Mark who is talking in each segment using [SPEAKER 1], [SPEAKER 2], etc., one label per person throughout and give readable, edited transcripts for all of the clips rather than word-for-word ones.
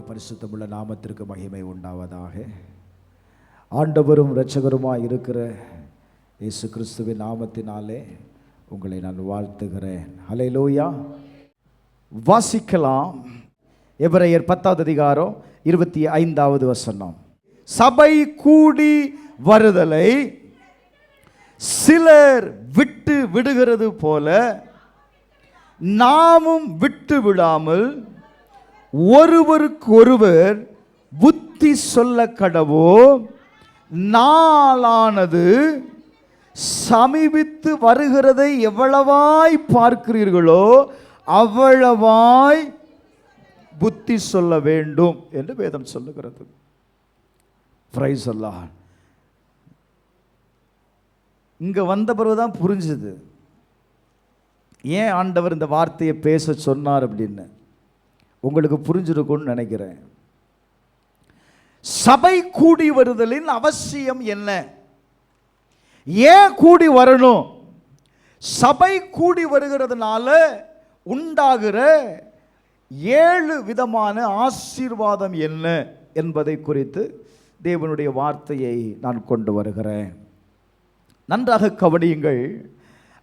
[SPEAKER 1] கர்த்தருடைய பரிசுத்தமுள்ள நாமத்திற்கு மகிமை உண்டாவதாக. ஆண்டவரும் இரட்சகருமாய் இருக்கிற இயேசு கிறிஸ்துவின் நாமத்தினாலே உங்களை நான் வாழ்த்துகிறேன். ஹல்லேலூயா. வாசிக்கலாம். எபிரேயர் 10வது அதிகாரம் 25வது வசனம். சபை கூடி வருதலை சிலர் விட்டு விடுகிறது போல நாமும் விட்டு விடாமல் ஒருவருக்கு ஒருவர் புத்தி சொல்ல கடவோம். நாளானது சமீபித்து வருகிறதை எவ்வளவாய் பார்க்கிறீர்களோ அவ்வளவாய் புத்தி சொல்ல வேண்டும் என்று வேதம் சொல்லுகிறது. பிரைஸ் அல்லாஹ். இங்க வந்த பிறகுதான் புரிஞ்சுது ஏன் ஆண்டவர் இந்த வார்த்தையை பேச சொன்னார் அப்படின்னு. உங்களுக்கு புரிஞ்சிருக்கும்னு நினைக்கிறேன். சபை கூடி வருதலின் அவசியம் என்ன? ஏன் கூடி வரணும்? சபை கூடி வருகிறதுனால உண்டாகிற 7 விதமான ஆசீர்வாதம் என்ன என்பதை குறித்து தேவனுடைய வார்த்தையை நான் கொண்டு வருகிறேன். நன்றாக கவனியுங்கள்.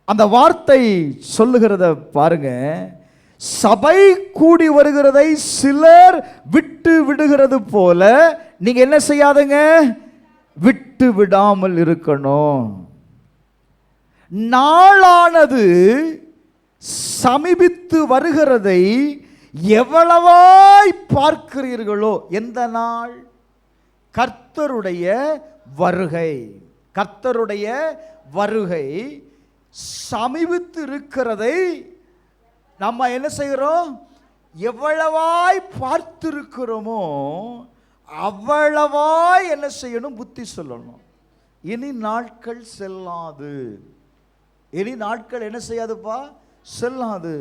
[SPEAKER 1] அந்த வார்த்தை சொல்லுகிறத பாருங்க. சபை கூடி வருகிறதை சிலர் விட்டு விடுகிறது போல நீங்க என்ன செய்யாதுங்க? விட்டு விடாமல் இருக்கணும். நாளானது சமீபித்து வருகிறதை எவ்வளவாய் பார்க்கிறீர்களோ. எந்த நாள்? கர்த்தருடைய வருகை. கர்த்தருடைய வருகை சமீபித்து இருக்கிறதை நம்ம என்ன செய்கிறோம்? எவ்வளவாய் பார்த்திருக்கிறோமோ அவ்வளவாய் என்ன செய்யணும்? புத்தி சொல்லணும். இனி நாட்கள் செல்லாது. இனி நாட்கள் என்ன செய்யாதுப்பா? செல்லாது.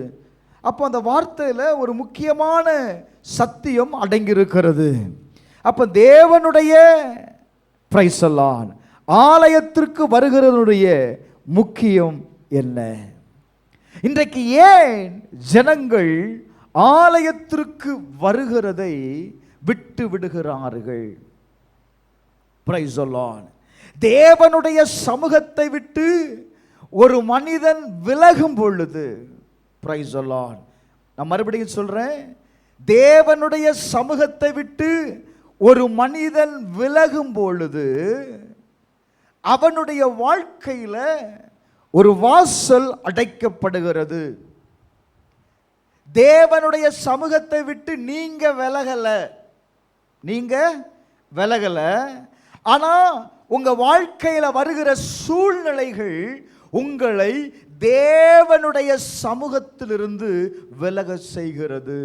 [SPEAKER 1] அப்போ அந்த வார்த்தையில் ஒரு முக்கியமான சத்தியம் அடங்கியிருக்கிறது. அப்போ தேவனுடைய பிரைஸ் அல்லாஹ் ஆலயத்திற்கு வருகிறவனுடைய முக்கியம் என்ன? இன்றைக்கு ஏன் ஜனங்கள் ஆலயத்திற்கு வருகிறதை விட்டு விடுகிறார்கள்? பிரைஸ் அல்லாஹ். தேவனுடைய சமூகத்தை விட்டு ஒரு மனிதன் விலகும் பொழுது, பிரைஸ் அல்லாஹ், நான் மறுபடியும் சொல்றேன், தேவனுடைய சமூகத்தை விட்டு ஒரு மனிதன் விலகும் பொழுது அவனுடைய வாழ்க்கையில் ஒரு வாசல் அடைக்கப்படுகிறது. தேவனுடைய சமூகத்தை விட்டு நீங்க விலகல. ஆனா உங்க வாழ்க்கையில வருகிற சூழ்நிலைகள் உங்களை தேவனுடைய சமூகத்திலிருந்து விலக செய்கிறது.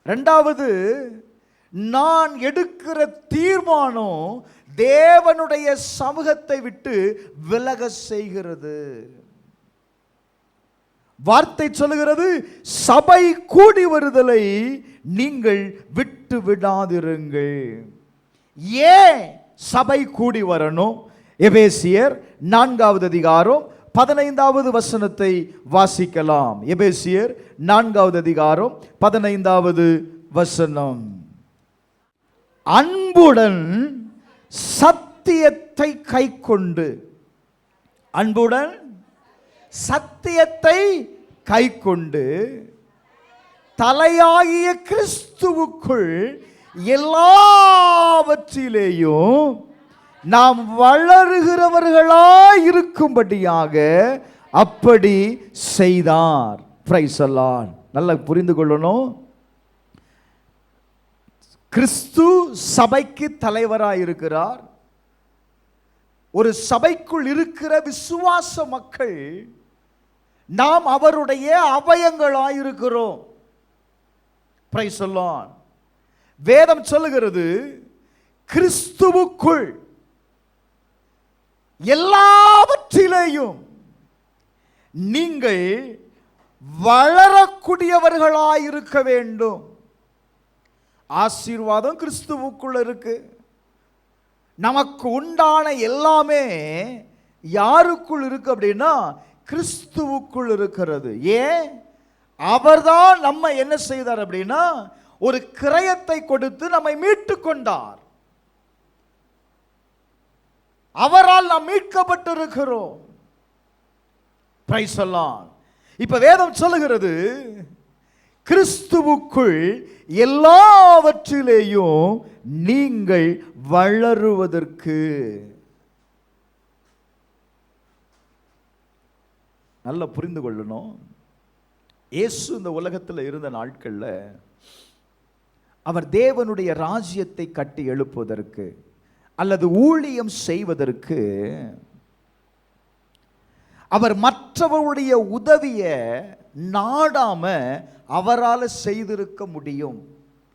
[SPEAKER 1] இரண்டாவது, நான் எடுக்கிற தீர்மானம் தேவனுடைய சமூகத்தை விட்டு விலக செய்கிறது. வார்த்தை சொல்லுகிறது, சபை கூடி வருதலை நீங்கள் விட்டு விடாதிருங்கள். ஏன் சபை கூடி வரணும்? எபேசியர் 4வது அதிகாரம் 15வது வசனத்தை வாசிக்கலாம். எபேசியர் 4வது அதிகாரம் 15வது வசனம். அன்புடன் சத்தியத்தை கைக்கொண்டு, அன்புடன் சத்தியத்தை கைக்கொண்டு தலையாகிய கிறிஸ்துவுக்குள் எல்லாவற்றிலேயும் நாம் வளருகிறவர்களாய் இருக்கும்படியாக அப்படி செய்தார். பிரைஸ் அல்லாஹ். நல்லா புரிந்து கொள்ளணும். கிறிஸ்து சபைக்கு தலைவராய் இருக்கிறார். ஒரு சபைக்குள் இருக்கிற விசுவாச மக்கள் நாம் அவருடைய அவயங்களாய் இருக்கிறோம். பிரைஸ் அல்லாஹ். வேதம் சொல்லுகிறது, கிறிஸ்துவுக்குள் எல்லாவற்றிலேயும் நீங்கள் வளரக்கூடியவர்களாய் இருக்க வேண்டும். ஆசீர்வாதம் கிறிஸ்துவுக்குள்ள இருக்கு. நமக்கு உண்டான எல்லாமே யாருக்குள் இருக்கு அப்படின்னா கிறிஸ்துவுக்குள் இருக்கிறது. ஏன்? அவர்தான் நம்ம என்ன செய்தார் அப்படின்னா ஒரு கிரயத்தை கொடுத்து நம்மை மீட்டு கொண்டார். அவரால் நாம் மீட்கப்பட்டிருக்கிறோம். Price the Lord. இப்ப வேதம் சொல்லுகிறது, கிறிஸ்துவுக்குள் எல்லாவற்றிலேயும் நீங்கள் வளருவதற்கு. நல்லா புரிந்து கொள்ளணும். இயேசு இந்த உலகத்தில் இருந்த நாட்கள்ல அவர் தேவனுடைய ராஜ்யத்தை கட்டி எழுப்புவதற்கு அல்லது ஊழியம் செய்வதற்கு அவர் மற்றவருடைய உதவியை நாடாம அவரால் செய்திருக்க முடியும்.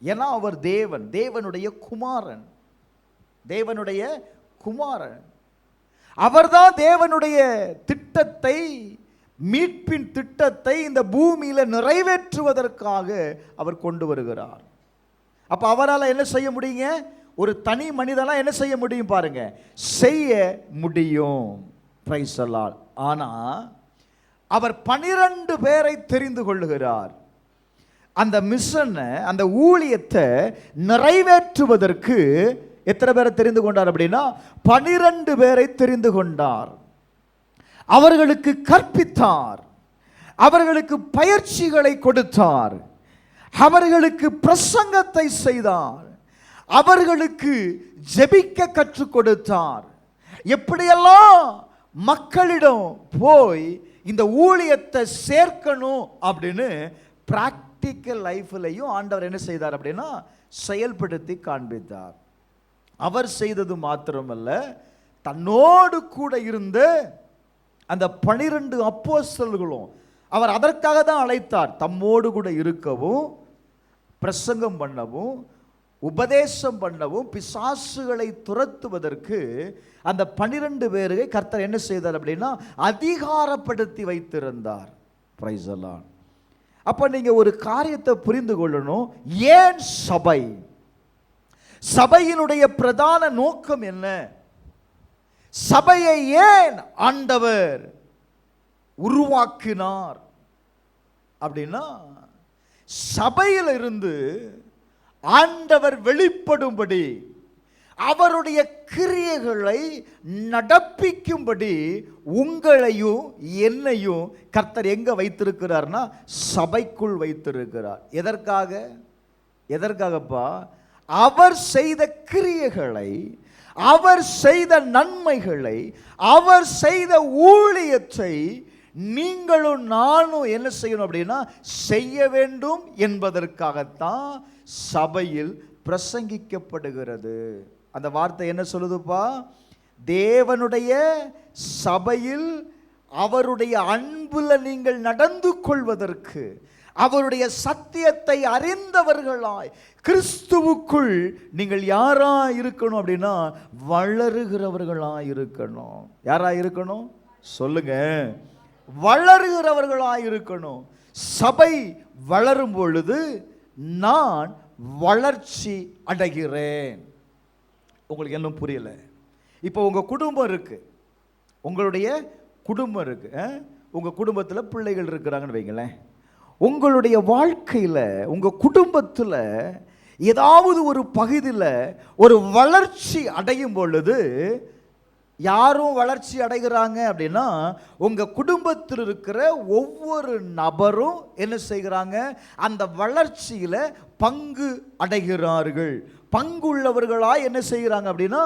[SPEAKER 1] ஏன்னா அவர் தேவன், தேவனுடைய குமாரன், தேவனுடைய குமாரன். அவர்தான் தேவனுடைய திட்டத்தை, மீட்பின் திட்டத்தை இந்த பூமியில நிறைவேற்றுவதற்காக அவர் கொண்டு வருகிறார். அப்ப அவரால் என்ன செய்ய முடியுங்க? ஒரு தனி மனிதனா என்ன செய்ய முடியும் பாருங்க, செய்ய முடியும். Price the Lord. ஆனா அவர் 12 பேரை தெரிந்து கொள்ளுகிறார். அந்த மிஷனை, அந்த ஊழியத்தை நிறைவேற்றுவதற்கு எத்தனை பேரை தெரிந்து கொண்டார் அப்படின்னா 12 பேரை தெரிந்து கொண்டார். அவர்களுக்கு கற்பித்தார், அவர்களுக்கு பயிற்சிகளை கொடுத்தார், அவர்களுக்கு பிரசங்கத்தை செய்தார், அவர்களுக்கு ஜெபிக்க கற்றுக் கொடுத்தார். எப்படியெல்லாம் மக்களிடம் போய் இந்த ஊழியத்தை சேர்க்கணும் அப்படின்னு பிராக்டிக்கல் லைஃப்லையும் ஆண்டவர் என்ன செய்தார் அப்படின்னா செயல்படுத்தி காண்பித்தார். அவர் செய்தது மாத்திரமல்ல, தன்னோடு கூட இருந்த அந்த 12 அப்போஸ்தலர்களும் அவர் அதற்காக தான் அழைத்தார். தம்மோடு கூட இருக்கவும், பிரசங்கம் பண்ணவும், உபதேசம் பண்ணவும், பிசாசுகளை துரத்துவதற்கு அந்த 12 பேரை கர்த்தர் என்ன செய்தார் அப்படின்னா அதிகாரப்படுத்தி வைத்திருந்தார். Price the Lord. அப்ப நீங்க ஒரு காரியத்தை புரிந்து கொள்ளணும். ஏன் சபை? சபையினுடைய பிரதான நோக்கம் என்ன? சபையை ஏன் ஆண்டவர் உருவாக்கினார் அப்படின்னா, சபையில் இருந்து ஆண்டவர் வெளிப்படும்படி, அவருடைய கிரியைகளை நடப்பிக்கும்படி உங்களையும் என்னையும் கர்த்தர் எங்க வைத்திருக்கிறார்னா சபைக்குள் வைத்திருக்கிறார். எதற்காக? எதற்காகப்பா? அவர் செய்த கிரியைகளை, அவர் செய்த நன்மைகளை, அவர் செய்த ஊழியத்தை நீங்களும் நானும் என்ன செய்யணும் அப்படின்னா செய்ய வேண்டும் என்பதற்காகத்தான் சபையில் பிரசங்கிக்கப்படுகிறது. அந்த வார்த்தை என்ன சொல்லுதுப்பா? தேவனுடைய சபையில் அவருடைய அன்புல நீங்கள் நடந்து கொள்வதற்கு, அவருடைய சத்தியத்தை அறிந்தவர்களாய் கிறிஸ்துவுக்குள் நீங்கள் யாரா இருக்கணும் அப்படின்னா வளருகிறவர்களா இருக்கணும். யாரா இருக்கணும் சொல்லுங்க? வளருகிறவர்களா இருக்கணும். சபை வளரும் பொழுது நான் வளர்ச்சி அடைகிறேன். உங்களுக்கு இன்னும் புரியல? இப்போ உங்க குடும்பம் இருக்கு, உங்களுடைய குடும்பம் இருக்கு, உங்க குடும்பத்தில் பிள்ளைகள் இருக்கிறாங்கன்னு வைங்களேன். உங்களுடைய வாழ்க்கையில், உங்க குடும்பத்தில் ஏதாவது ஒரு பகுதியில் ஒரு வளர்ச்சி அடையும் பொழுது, யாரும் வளர்ச்சி அடைகிறாங்க அப்படின்னா உங்க குடும்பத்தில் இருக்கிற ஒவ்வொரு நபரும் என்ன செய்கிறாங்க? அந்த வளர்ச்சியில பங்கு அடைகிறார்கள். பங்குள்ளவர்களாய் என்ன செய்கிறாங்க அப்படின்னா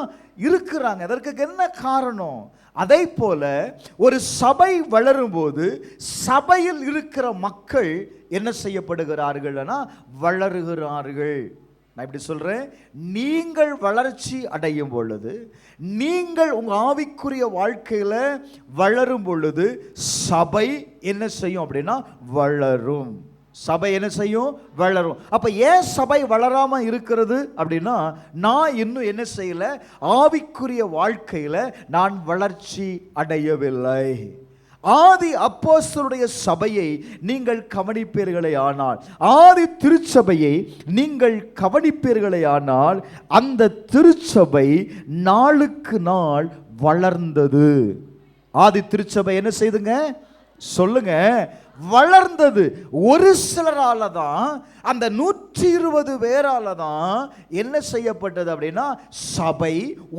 [SPEAKER 1] இருக்கிறாங்க. அதற்கு என்ன காரணம்? அதை போல ஒரு சபை வளரும் போது சபையில் இருக்கிற மக்கள் என்ன செய்யப்படுகிறார்கள்னா வளருகிறார்கள். நான் இப்படி சொல்றேன், நீங்கள் வளர்ச்சி அடையும் பொழுது, நீங்கள் உங்க ஆவிக்குரிய வாழ்க்கையில வளரும் பொழுது சபை என்ன செய்யும் அப்படின்னா வளரும். சபை என்ன செய்யும்? வளரும். அப்ப ஏன் சபை வளராம இருக்கிறது அப்படின்னா, நான் இன்னும் என்ன செய்யல? ஆவிக்குரிய வாழ்க்கையில நான் வளர்ச்சி அடையவில்லை. ஆதி அப்போஸ்தலருடைய சபையை நீங்கள் கவனிப்பீர்களே ஆனால், ஆதி திருச்சபையை நீங்கள் கவனிப்பீர்களே ஆனால், அந்த திருச்சபை நாளுக்கு நாள் வளர்ந்தது. ஆதி திருச்சபை என்ன செய்துங்க? சொல்லுங்க, வளர்ந்தது. ஒரு சிலரால தான், அந்த 120 பேரால தான் என்ன செய்யப்பட்டது அப்படின்னா சபை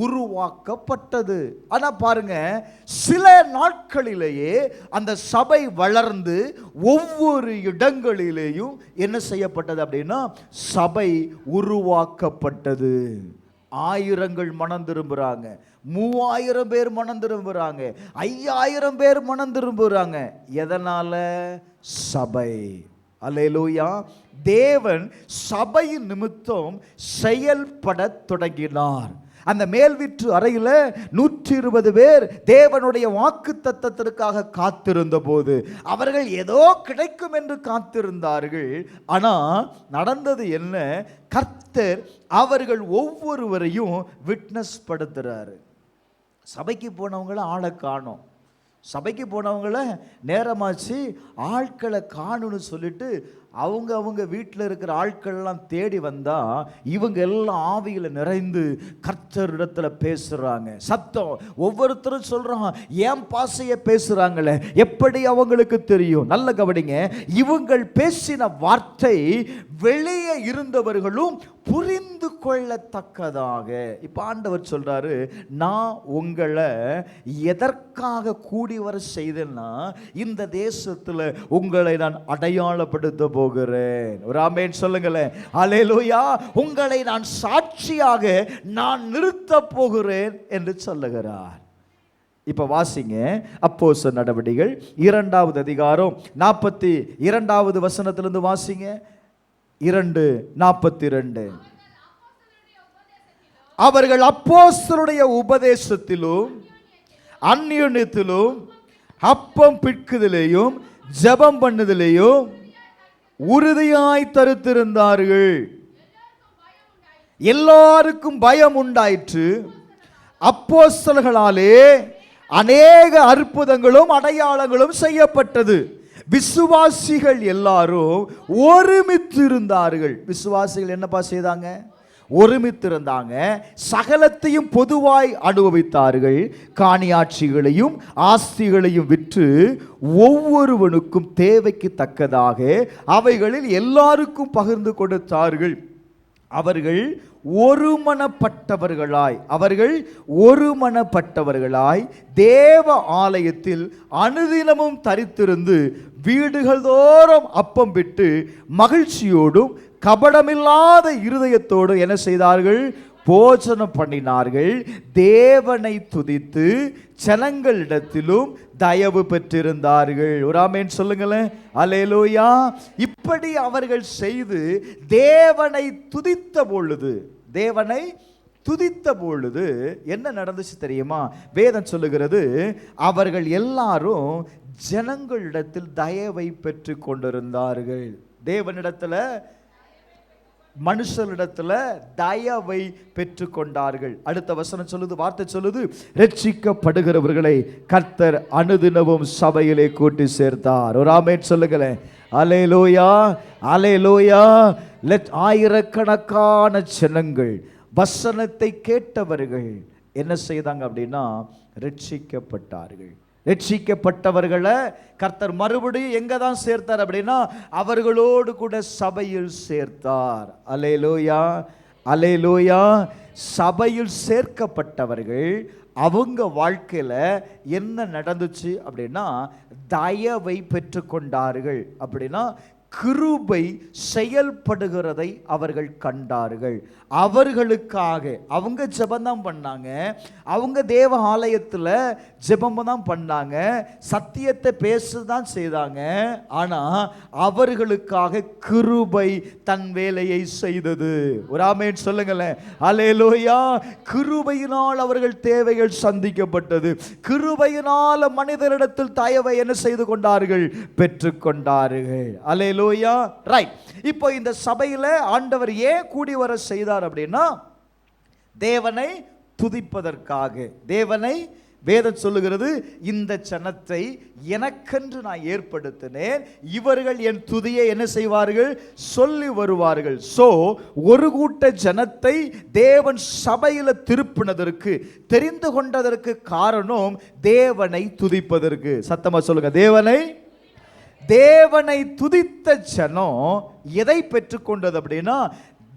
[SPEAKER 1] உருவாக்கப்பட்டது. ஆனா பாருங்க, சில நாட்களிலேயே அந்த சபை வளர்ந்து ஒவ்வொரு இடங்களிலேயும் என்ன செய்யப்பட்டது அப்படின்னா சபை உருவாக்கப்பட்டது. 1000 மனம் திரும்புறாங்க, 3000 பேர் மனம் திரும்புறாங்க, 5000 பேர் மனம் திரும்புறாங்க. எதனால? சபை. அல்லேலூயா. தேவன் சபையின் நிமித்தம் செயல்பட தொடங்கினார். அந்த மேல் வீட்டு அறையில் 120 பேர் தேவனுடைய வாக்கு தத்தத்திற்காக காத்திருந்த போது அவர்கள் ஏதோ கிடைக்கும் என்று காத்திருந்தார்கள். ஆனால் நடந்தது என்ன? கர்த்தர் அவர்கள் ஒவ்வொருவரையும் விட்னஸ் படுத்துறாரு. சபைக்கு போனவங்கள ஆளை காணோம், சபைக்கு போனவங்கள நேரமாச்சு ஆட்களை காணுன்னு சொல்லிட்டு அவங்க வீட்டில் இருக்கிற ஆட்கள்லாம் தேடி வந்தா இவங்க எல்லாம் ஆவியில் நிறைந்து கர்த்தரிடத்துல பேசுறாங்க. சத்தம் ஒவ்வொருத்தரும் சொல்றாங்க, ஏன் பாசைய பேசுறாங்களே, எப்படி அவங்களுக்கு தெரியும்? நல்ல கவனிங்க, இவங்கள் பேசின வார்த்தை வெளியே இருந்தவர்களும் புரிந்து கொள்ளத்தக்கதாக. இப்ப ஆண்டவர் சொல்றாரு, நான் உங்களை எதற்காக கூடி வர செய்தேன்னா இந்த தேசத்துல உங்களை நான் அடையாளப்படுத்த போகிறேன். ஒரு ஆமென் சொல்லுங்களேன். அல்லேலூயா. உங்களை நான் சாட்சியாக நான் நிறுத்த போகிறேன் என்று சொல்லுகிறார். இப்ப வாசிங்க, அப்போஸ்தலர் நடவடிக்கைகள் 2வது அதிகாரம் 42வது வசனத்திலிருந்து வாசிங்க. 2:42. அவர்கள் அப்போஸ்தலருடைய உபதேசத்திலும் அந்நியத்திலும் அப்பம் பிட்குதலையும் ஜெபம் பண்ணுதலையும் உறுதியாய் தரித்திருந்தார்கள். எல்லாருக்கும் பயம் உண்டாயிற்று. அப்போஸ்தலர்களாலே அநேக அற்புதங்களும் அடையாளங்களும் செய்யப்பட்டது. விசுவாசிகள் எல்லாரும் ஒருமித்து இருந்தார்கள். விசுவாசிகள் என்னப்பா செய்தாங்க? ஒருமித்திருந்தாங்க. சகலத்தையும் பொதுவாய் அனுபவித்தார்கள். காணியாட்சிகளையும் ஆஸ்திகளையும் விற்று ஒவ்வொருவனுக்கும் தேவைக்கு தக்கதாக அவைகளில் எல்லாருக்கும் பகிர்ந்து கொடுத்தார்கள். அவர்கள் ஒருமனப்பட்டவர்களாய் தேவ ஆலயத்தில் அனுதினமும் தரித்திருந்து வீடுகள் தோறும் அப்பம் விட்டு மகிழ்ச்சியோடும் கபடமில்லாத இருதயத்தோடு என்ன செய்தார்கள்? போஜனம் பண்ணினார்கள். தேவனை துதித்து ஜனங்களிடத்திலும் தயவு பெற்றிருந்தார்கள். ஒரு ஆமென் சொல்லுங்களேன். அல்லேலூயா. இப்படி அவர்கள் செய்து தேவனை துதித்த பொழுது என்ன நடந்துச்சு தெரியுமா? வேதம் சொல்லுகிறது, அவர்கள் எல்லாரும் ஜனங்களிடத்தில் தயவை பெற்று கொண்டிருந்தார்கள். தேவனிடத்துல மனுஷரிடத்துல தயவை பெற்று கொண்டார்கள். அடுத்த வசனம் சொல்லுது, வார்த்தை சொல்லுது, ரட்சிக்கப்படுகிறவர்களை கர்த்தர் அனுதினமும் சபையிலே கூட்டி சேர்த்தார். ஒரு ஆமென் சொல்லுங்களேன். அல்லேலூயா, அல்லேலூயா. ஆயிரக்கணக்கான ஜனங்கள், வசனத்தை கேட்டவர்கள் என்ன செய்தாங்க அப்படின்னா ரட்சிக்கப்பட்டார்கள். ரட்சிக்கப்பட்டவர்களை கர்த்தர் மறுபடியும் எங்க தான் சேர்த்தார் அப்படின்னா அவர்களோடு கூட சபையில் சேர்த்தார். அல்லேலூயா, அல்லேலூயா. சபையில் சேர்க்கப்பட்டவர்கள் அவங்க வாழ்க்கையில என்ன நடந்துச்சு அப்படின்னா தயவை பெற்றுக்கொண்டார்கள். அப்படின்னா கிருபை செயல்படுகிறதை அவர்கள் கண்டார்கள். அவர்களுக்காக அவங்க ஜெபம் பண்ணாங்க, அவங்க தேவ ஆலயத்தில் ஜெபம் தான் பண்ணாங்க, சத்தியத்தை பேசதான் செய்தாங்க. ஆனால் அவர்களுக்காக கிருபை தன் வேலையை செய்தது. ஒரு ஆமென் சொல்லுங்களேன். அல்லேலூயா. கிருபையினால் அவர்கள் தேவைகள் சந்திக்கப்பட்டது. கிருபையினால் மனிதரிடத்தில் தயவை என்ன செய்து கொண்டார்கள்? பெற்றுக்கொண்டார்கள். அல்லேலூயா. ரைட். இப்போ இந்த சபையில் ஆண்டவர் ஏன் கூடி வர செய்தார் அப்படின்னா தேவனை துதிப்பதற்காக. தேவனை வேதம் சொல்லுகிறது, இந்த ஜனத்தை எனக்கென்று நான் ஏற்படுத்தினேன், இவர்கள் என் துதியை என்ன செய்வார்கள்? சொல்லி வருவார்கள். சோ ஒரு கூட்ட ஜனத்தை தேவன் சபையில் திருப்பினதற்கு, தெரிந்து கொண்டதற்கு காரணம் தேவனை துதிப்பதற்கு. சத்தமா சொல்லுங்க, தேவனை தேவனை துதித்த ஜனம் எதை பெற்றுக்கொண்டது அப்படின்னா,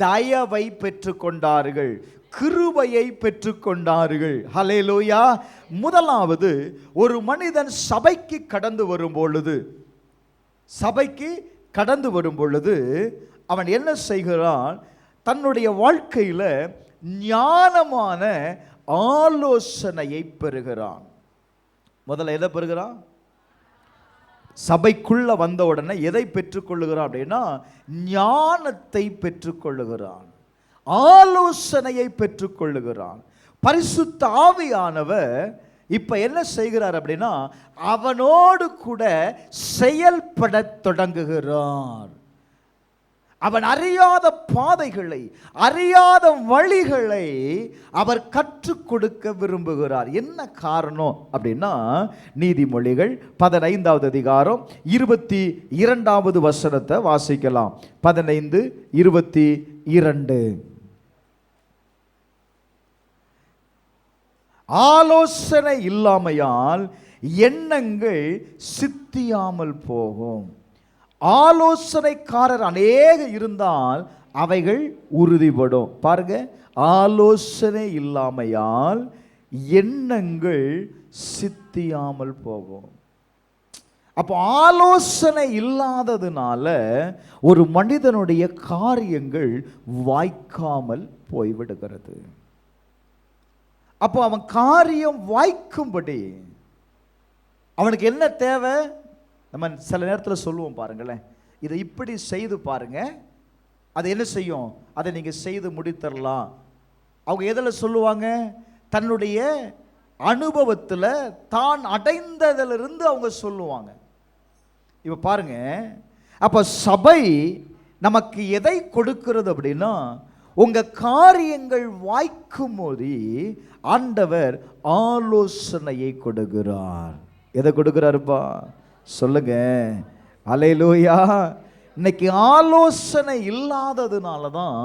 [SPEAKER 1] தயவை பெற்றுக்கொண்டார்கள், கிருபையை பெற்றுக்கொண்டார்கள். ஹல்லேலூயா. முதலாவது, ஒரு மனிதன் சபைக்கு கடந்து வரும் பொழுது அவன் என்ன செய்கிறான்? தன்னுடைய வாழ்க்கையில ஞானமான ஆலோசனையை பெறுகிறான். முதல்ல எதை பெறுகிறான்? சபைக்குள்ள வந்த உடனே எதை பெற்றுக்கொள்ளுகிறான் அப்படின்னா, ஞானத்தை பெற்றுக்கொள்ளுகிறான், ஆலோசனையை பெற்றுக்கொள்ளுகிறான். பரிசுத்த ஆவியானவர் இப்ப என்ன செய்கிறார் அப்படின்னா, அவனோடு கூட செயல்பட தொடங்குகிறார். அவன் அறியாத பாதைகளை, அறியாத வழிகளை அவர் கற்றுக் கொடுக்க விரும்புகிறார். என்ன காரணம் அப்படின்னா, நீதிமொழிகள் 15வது அதிகாரம் 22வது வசனத்தை வாசிக்கலாம். 15:22. ஆலோசனை இல்லாமையால் எண்ணங்கள் சித்தியாமல் போகும். ஆலோசனைக்காரர் அநேக இருந்தால் அவைகள் உறுதிப்படும். பாருங்க, ஆலோசனை இல்லாமையால் எண்ணங்கள் சித்தியாமல் போகும். அப்போ ஆலோசனை இல்லாததுனால ஒரு மனிதனுடைய காரியங்கள் வாய்க்காமல் போய்விடுகிறது. அப்போ அவன் காரியம் வாய்க்கும்படி அவனுக்கு என்ன தேவை? நம்ம சில நேரத்தில் சொல்லுவோம் பாருங்களேன், இதை இப்படி செய்து பாருங்க, அது என்ன செய்யும், அதை நீங்கள் செய்து முடித்தரலாம். அவங்க எதில் சொல்லுவாங்க? தன்னுடைய அனுபவத்தில் தான் அடைந்ததிலிருந்து அவங்க சொல்லுவாங்க. இப்போ பாருங்க, அப்போ சபை நமக்கு எதை கொடுக்கிறது அப்படின்னா, உங்கள் காரியங்கள் வாய்க்கும் போது ஆண்டவர் ஆலோசனையை கொடுக்கிறார். எதை கொடுக்கிறாருப்பா சொல்லுங்க. அல்லேலூயா. இன்னைக்கு ஆலோசனை இல்லாததுனால தான்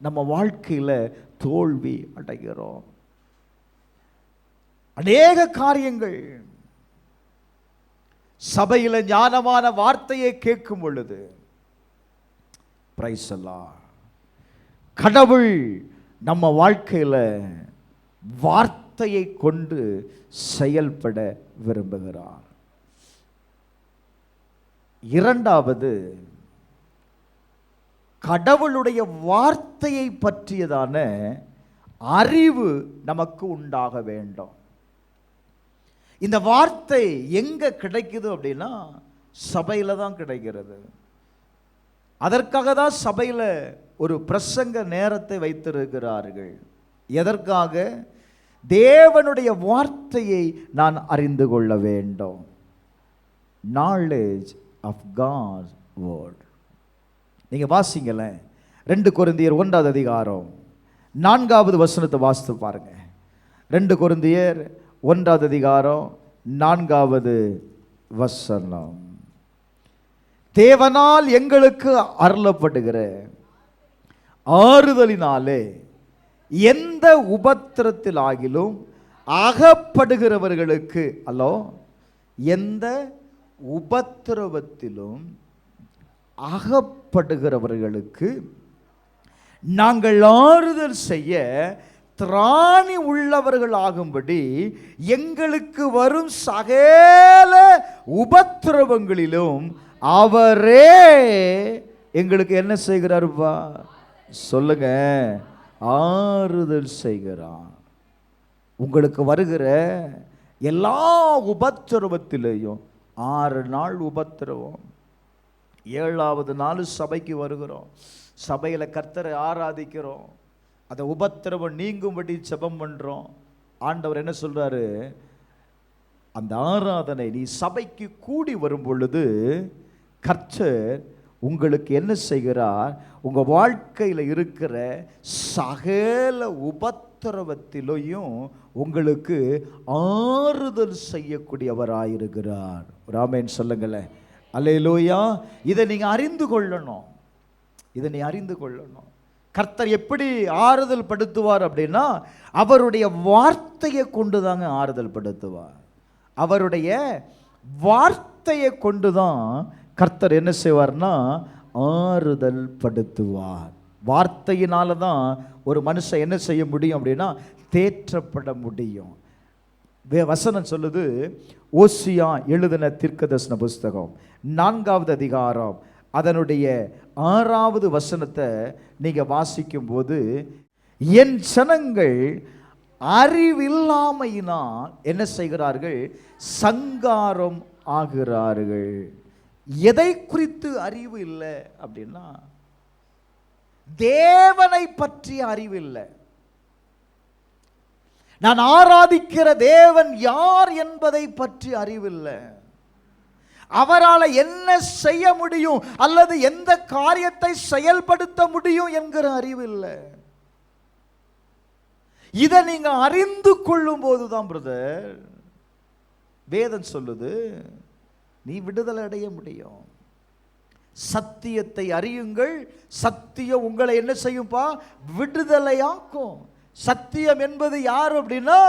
[SPEAKER 1] நம்ம வாழ்க்கையில் தோல்வி அடைகிறோம். அநேக காரியங்கள் சபையில் ஞானமான வார்த்தையை கேட்கும் பொழுது, பிரைஸ் அல்லாஹ், கடவுள் நம்ம வாழ்க்கையில் வார்த்தையை கொண்டு செயல்பட விரும்புகிறார். இரண்டாவது, கடவுளுடைய வார்த்தையை பற்றியதான அறிவு நமக்கு உண்டாக வேண்டும். இந்த வார்த்தை எங்க கிடைக்குது அப்படின்னா, சபையில தான் கிடைக்கிறது. அதற்காக தான் சபையில் ஒரு பிரசங்க நேரத்தை வைத்திருக்கிறார்கள். எதற்காக? தேவனுடைய வார்த்தையை நான் அறிந்து கொள்ள வேண்டும். Knowledge of God's word. நீங்க வாசிங்களேன், 2 கொரிந்தியர் 1வது அதிகாரம் 4வது வசனத்தை வாசித்து பாருங்க. 2 கொரிந்தியர் 1வது அதிகாரம் 4வது வசனம். தேவனால் எங்களுக்கு அருளப்படுகிற ஆறுதலினாலே எந்த உபத்திரத்தில் ஆகிலும் அகப்படுகிறவர்களுக்கு, அல்லோ, எந்த உபத்திரவத்திலும் அகப்படுகிறவர்களுக்கு நாங்கள் ஆறுதல் செய்ய திராணி உள்ளவர்கள் ஆகும்படி எங்களுக்கு வரும் சகல உபத்திரவங்களிலும் அவரே எங்களுக்கு என்ன செய்கிறாருப்பா சொல்லுங்க, ஆறுதல் செய்கிறார். உங்களுக்கு வருகிற எல்லா உபத்திரவத்திலேயும் 6 நாள் உபத்திரவம், 7வது நாள் சபைக்கு வருகிறோம், சபையில் கர்த்தரை ஆராதிக்கிறோம், அந்த உபத்திரவம் நீங்கும்படி ஜெபம் பண்ணுறோம். ஆண்டவர் என்ன சொல்றாரு? அந்த ஆராதனை நீ சபைக்கு கூடி வரும் பொழுது கர்த்தர் உங்களுக்கு என்ன செய்கிறார்? உங்க வாழ்க்கையில் இருக்கிற சகல உபத்திரவத்திலையும் உங்களுக்கு ஆறுதல் செய்யக்கூடியவராயிருக்கிறார். ஆமென் சொல்லுங்களேன். அல்லேலூயா. இதை நீங்க அறிந்து கொள்ளணும். இதை நீ அறிந்து கொள்ளணும். கர்த்தர் எப்படி ஆறுதல் படுத்துவார் அப்படின்னா, அவருடைய வார்த்தையை கொண்டு தாங்க ஆறுதல் படுத்துவார். அவருடைய வார்த்தையை கொண்டு தான் கர்த்தர் என்ன செய்வார்னா ஆறுதல் படுத்துவார். வார்த்தையினால தான் ஒரு மனுஷன் என்ன செய்ய முடியும் அப்படின்னா தேற்றப்பட முடியும். வசனம் சொல்லுது, ஓசியா எழுதின தீர்க்கதரிசன புஸ்தகம் 4வது அதிகாரம் அதனுடைய 6வது வசனத்தை நீங்க வாசிக்கும் போது, என் ஜனங்கள் அறிவில்லாமையினால் என்ன செய்கிறார்கள்? சங்காரம் ஆகிறார்கள். எதை குறித்து அறிவு இல்லை அப்படின்னா, தேவனை பற்றிய அறிவு இல்லை. நான் ஆராதிக்கிற தேவன் யார் என்பதை பற்றி அறிவில்லை. அவரால் என்ன செய்ய முடியும் அல்லது எந்த காரியத்தை செயல்படுத்த முடியும் என்கிற அறிவில்லை. இதை நீங்க அறிந்து கொள்ளும் போதுதான் பிரதர் வேதம் சொல்லுது, நீ விடுதலை அடைய முடியும். சத்தியத்தை அறியுங்கள், சத்தியம் உங்களை என்ன செய்யும்பா? விடுதலையாக்கும். சத்தியம் என்பது யார் அப்படின்னா,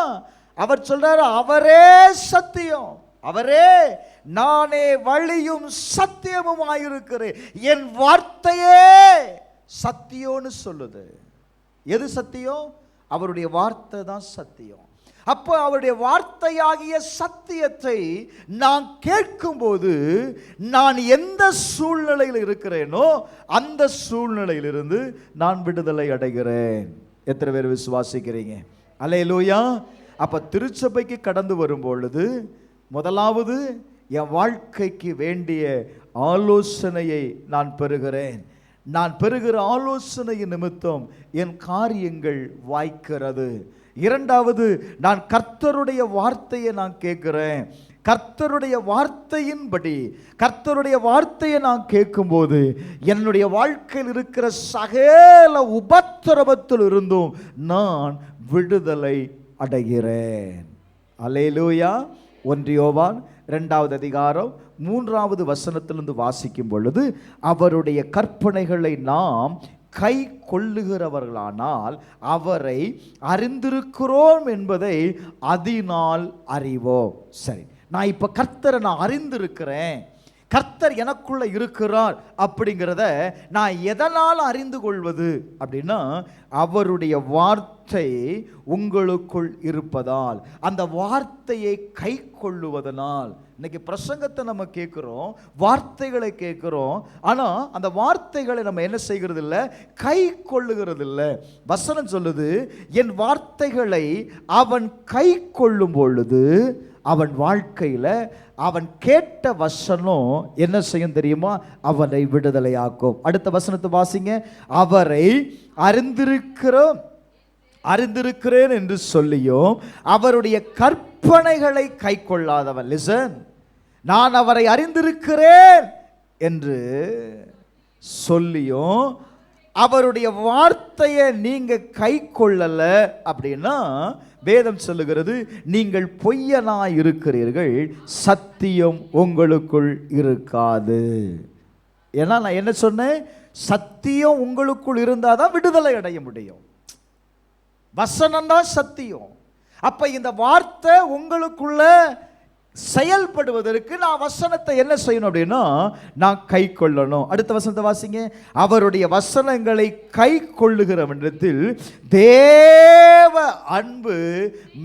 [SPEAKER 1] அவர் சொல்றாரு, அவரே சத்தியம், அவரே நானே வழியும் சத்தியமும் ஆயிருக்கிறேன், என் வார்த்தையே சத்தியம்னு சொல்லுது. எது சத்தியம்? அவருடைய வார்த்தை தான் சத்தியம். அப்போ அவருடைய வார்த்தையாகிய சத்தியத்தை நான் கேட்கும்போது, நான் எந்த சூழ்நிலையில் இருக்கிறேனோ அந்த சூழ்நிலையிலிருந்து நான் விடுதலை அடைகிறேன். எத்தனை பேர் விசுவாசிக்கிறீங்க? அல்லேலூயா. அப்ப திருச்சபைக்கு கடந்து வரும் பொழுது முதலாவது என் வாழ்க்கைக்கு வேண்டிய ஆலோசனையை நான் பெறுகிறேன். நான் பெறுகிற ஆலோசனையின் நிமித்தம் என் காரியங்கள் வாய்க்கிறது. இரண்டாவது, நான் கர்த்தருடைய வார்த்தையை நான் கேட்கிறேன். கர்த்தருடைய வார்த்தையின்படி, கர்த்தருடைய வார்த்தையை நான் கேட்கும்போது என்னுடைய வாழ்க்கையில் இருக்கிற சகல உபத்திரவத்தில் இருந்தும் நான் விடுதலை அடைகிறேன். அல்லேலூயா. 1 யோவான் 2வது அதிகாரம் 3வது வசனத்திலிருந்து வாசிக்கும் பொழுது, அவருடைய கற்பனைகளை நாம் கை கொள்ளுகிறவர்களானால் அவரை அறிந்திருக்கிறோம் என்பதை அதனால் அறிவோம். சரி, நான் இப்ப கர்த்தரை நான் அறிந்திருக்கிறேன், கர்த்தர் எனக்குள்ள இருக்கிறார் அப்படிங்கிறத நான் எதனால் அறிந்து கொள்வது அப்படின்னா, அவருடைய வார்த்தை உங்களுக்குள் இருப்பதால், அந்த வார்த்தையை கை கொள்ளுவதனால். இன்னைக்கு பிரசங்கத்தை நம்ம கேட்கிறோம், வார்த்தைகளை கேட்கிறோம், ஆனா அந்த வார்த்தைகளை நம்ம என்ன செய்கிறது இல்லை? கை கொள்ளுகிறது இல்லை. வசனம் சொல்லுது, என் வார்த்தைகளை அவன் கை கொள்ளும் பொழுது அவன் வாழ்க்கையில அவன் கேட்ட வசனம் என்ன செய்யும் தெரியுமா? அவனை விடுதலையாக்கும். அடுத்த வசனத்தை வாசிங்க. அவரை அறிந்திருக்கிறேன் என்று சொல்லியும் அவருடைய கற்பனைகளை கை கொள்ளாதவன். லிசன், நான் அவரை அறிந்திருக்கிறேன் என்று சொல்லியும் அவருடைய வார்த்தையை நீங்க கை கொள்ளல அப்படின்னா, வேதம் சொல்லுகிறது, நீங்கள் பொய்யனாய் இருக்கிறீர்கள், சத்தியம் உங்களுக்குள் இருக்காது. ஏன்னா நான் என்ன சொன்னேன்? சத்தியம் உங்களுக்குள் இருந்தாதான் விடுதலை அடைய முடியும். வசனம் தான் சத்தியம். அப்ப இந்த வார்த்தை உங்களுக்குள்ள செயல்படுவதற்கு நான் வசனத்தை என்ன செய்யணும் அப்படின்னா, நான் கை கொள்ளணும். அடுத்த வசனத்தை வாசிங்க. அவருடைய வசனங்களை கை கொள்ளுகிறவனிடத்தில் தேவ அன்பு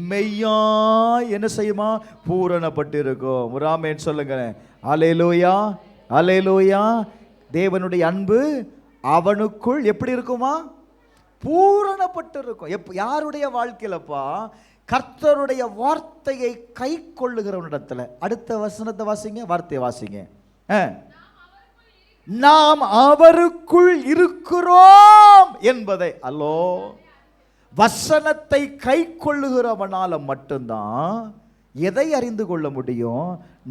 [SPEAKER 1] மெய்யாய் என்ன செய்யுமா? பூரணப்பட்டிருக்கும். ஒரு ஆமென் சொல்லுங்க. அல்லேலூயா, அல்லேலூயா. தேவனுடைய அன்பு அவனுக்குள் எப்படி இருக்குமா? பூரணப்பட்டிருக்கும். யாருடைய வாழ்க்கையிலப்பா? கர்த்தருடைய வார்த்தையை கை கொள்ளுகிறவனிடத்துல. அடுத்த வசனத்தை வாசிங்க, வார்த்தையை வாசிங்க. நாம் அவருக்குள் இருக்கிறோம் என்பதை. அல்லோ, வசனத்தை கை கொள்ளுகிறவனால மட்டும்தான் எதை அறிந்து கொள்ள முடியும்?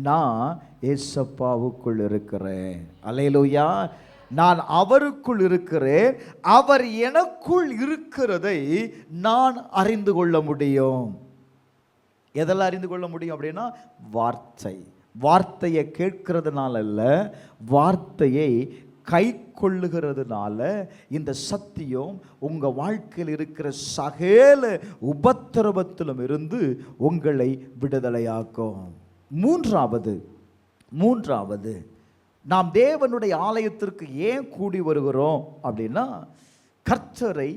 [SPEAKER 1] நான் ஏசப்பாவுக்குள் இருக்கிறேன். அல்லேலூயா. நான் அவருக்குள் இருக்கிறேன், அவர் எனக்குள் இருக்கிறதை நான் அறிந்து கொள்ள முடியும். எதெல்லாம் அறிந்து கொள்ள முடியும் அப்படின்னா, வார்த்தையை கேட்கிறதுனால அல்ல, வார்த்தையை கை கொள்ளுகிறதுனால இந்த சத்தியம் உங்க வாழ்க்கையில் இருக்கிற சகல உபத்திரவத்திலும் இருந்து உங்களை விடுதலையாக்கும். மூன்றாவது நாம் தேவனுடைய ஆலயத்திற்கு ஏன் கூடி வருகிறோம் அப்படின்னா, கர்த்தரை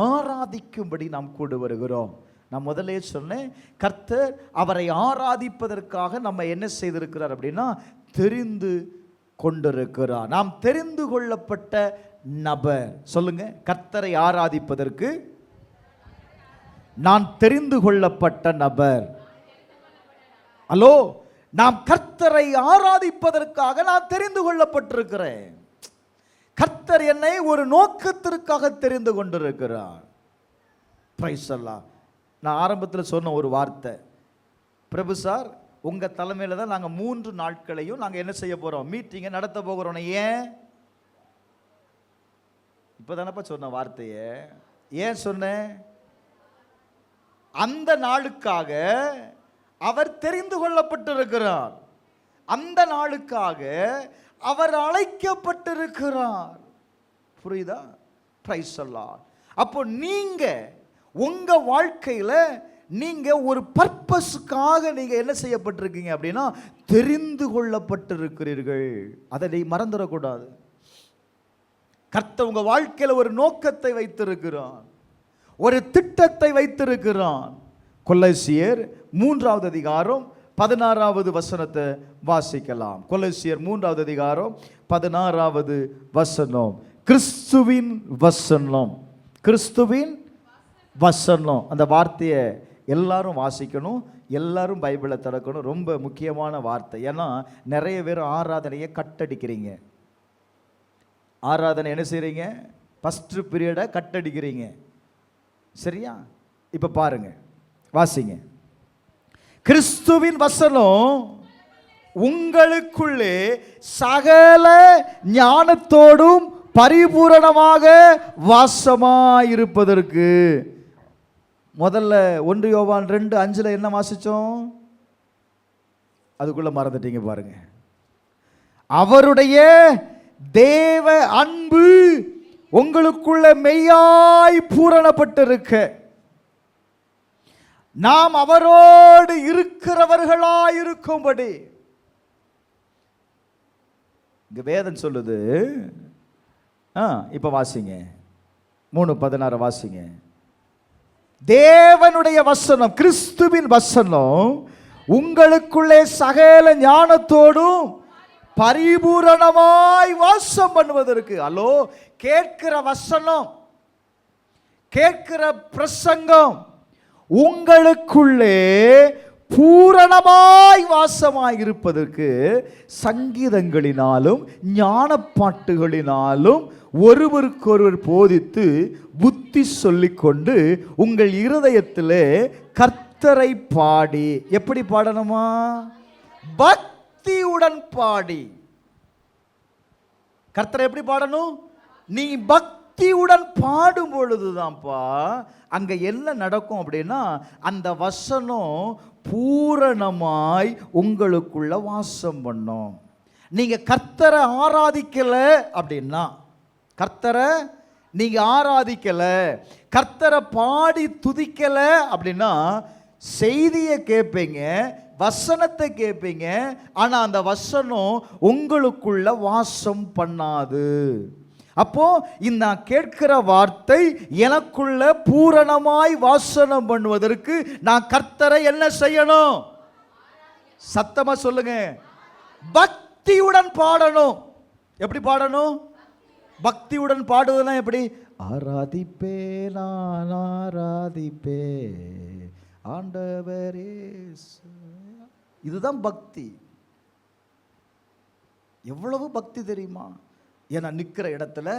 [SPEAKER 1] ஆராதிக்கும்படி நாம் கூடி வருகிறோம். நான் முதலே சொன்னேன், கர்த்தர் அவரை ஆராதிப்பதற்காக நம்ம என்ன செய்திருக்கிறார் அப்படின்னா, தெரிந்து கொண்டிருக்கிறார். நாம் தெரிந்து கொள்ளப்பட்ட நபர். சொல்லுங்க, கர்த்தரை ஆராதிப்பதற்கு நான் தெரிந்து கொள்ளப்பட்ட நபர். ஹலோ, நாம் கர்த்தரை ஆராதிப்பதற்காக நான் தெரிந்து கொள்ளப்பட்டிருக்கிறேன். கர்த்தர் என்னை ஒரு நோக்கத்திற்காக தெரிந்து கொண்டிருக்கிறார். பிரைஸ் அல்லாஹ். நான் ஆரம்பத்தில் சொன்ன ஒரு வார்த்தை, பிரபு சார் உங்கள் தலைமையில் தான் நாங்கள் 3 நாட்களையும் நாங்கள் என்ன செய்ய போகிறோம், மீட்டிங்கை நடத்த போகிறோம். ஏன்? இப்போ தானப்பா சொன்ன வார்த்தையை ஏன் சொன்னேன்? அந்த நாளுக்காக அவர் தெரிந்து கொள்ளப்பட்டிருக்கிறார். அந்த நாளுக்காக அவர் அழைக்கப்பட்டிருக்கிறார். புரியுதா? பிரைஸ் அல்லாஹ். அப்போ நீங்க உங்க வாழ்க்கையில நீங்க ஒரு பர்பஸ்க்காக நீங்க என்ன செய்யப்பட்டிருக்கீங்க அப்படின்னா, தெரிந்து கொள்ளப்பட்டிருக்கிறீர்கள். அதை நீ மறந்துடக்கூடாது. கர்த்தர் உங்க வாழ்க்கையில ஒரு நோக்கத்தை வைத்திருக்கிறார், ஒரு திட்டத்தை வைத்திருக்கிறான். கொலோசியர் 3வது அதிகாரம் 16வது வசனத்தை வாசிக்கலாம். கொலோசியர் 3வது அதிகாரம் 16வது வசனம். கிறிஸ்துவின் வசனம், கிறிஸ்துவின் வசனம். அந்த வார்த்தையை எல்லாரும் வாசிக்கணும், எல்லாரும் பைபிளை திறக்கணும். ரொம்ப முக்கியமான வார்த்தை. ஏன்னா நிறைய பேர் ஆராதனையை கட்டடிக்கிறீங்க. ஆராதனை என்ன செய்றீங்க? ஃபர்ஸ்ட் பீரியடை கட்டடிக்கிறீங்க. சரியா? இப்ப பாருங்க, வாசிங்க. கிறிஸ்துவின் வசனம் உங்களுக்குள்ளே சகல ஞானத்தோடும் பரிபூரணமாக வாசமாயிருப்பதற்கு. முதல்ல 1 யோவான் 2:5 என்ன வாசிச்சோம்? அதுக்குள்ள மறந்துட்டீங்க பாருங்க. அவருடைய தேவ அன்பு உங்களுக்குள்ள மெய்யாய் பூரணப்பட்டிருக்க நாம் அவரோடு இருக்கிறவர்களாய் இருக்கும்படி. இங்க வேதம் சொல்லுது. இப்ப வாசிங்க, 3:16 வாசிங்க. தேவனுடைய வசனம், கிறிஸ்துவின் வசனம் உங்களுக்குள்ளே சகல ஞானத்தோடும் பரிபூரணமாய் வாசம் பண்ணுவதற்கு. ஹலோ, கேட்கிற வசனம், கேட்கிற பிரசங்கம் உங்களுக்குள்ளே பூரணமாய் வாசமாய் இருப்பதற்கு சங்கீதங்களினாலும் ஞான பாட்டுகளினாலும் ஒருவருக்கொருவர் போதித்து புத்தி சொல்லிக்கொண்டு உங்கள் இருதயத்திலே கர்த்தரை பாடி. எப்படி பாடணுமா? பக்தியுடன் பாடி. கர்த்தரை எப்படி பாடணும்? நீ பக்தியுடன் பாடும் பொழுதுதான்ப்பா அங்க என்ன நடக்கும் அப்படின்னா, அந்த வசனம் பூரணமாய் உங்களுக்குள்ள வாசம் பண்ணும். நீங்க கர்த்தரை ஆராதிக்கல அப்படின்னா, கர்த்தரை நீங்க ஆராதிக்கல, கர்த்தரை பாடி துதிக்கல அப்படின்னா, செய்தியை கேட்பீங்க, வசனத்தை கேட்பீங்க, ஆனா அந்த வசனம் உங்களுக்குள்ள வாசம் பண்ணாது. அப்போ இந்த கேட்கிற வார்த்தை எனக்குள்ள பூரணமாய் வாசனம் பண்ணுவதற்கு நான் கர்த்தரை என்ன செய்யணும்? சத்தமா சொல்லுங்க, பக்தியுடன் பாடணும். எப்படி பாடணும்? பக்தியுடன் பாடுவதுனா எப்படி? ஆராதிப்பே நான் ஆராதிப்பே ஆண்டவரே. இதுதான் பக்தி. எவ்வளவு பக்தி தெரியுமா? ஏன்னா நிற்கிற இடத்துல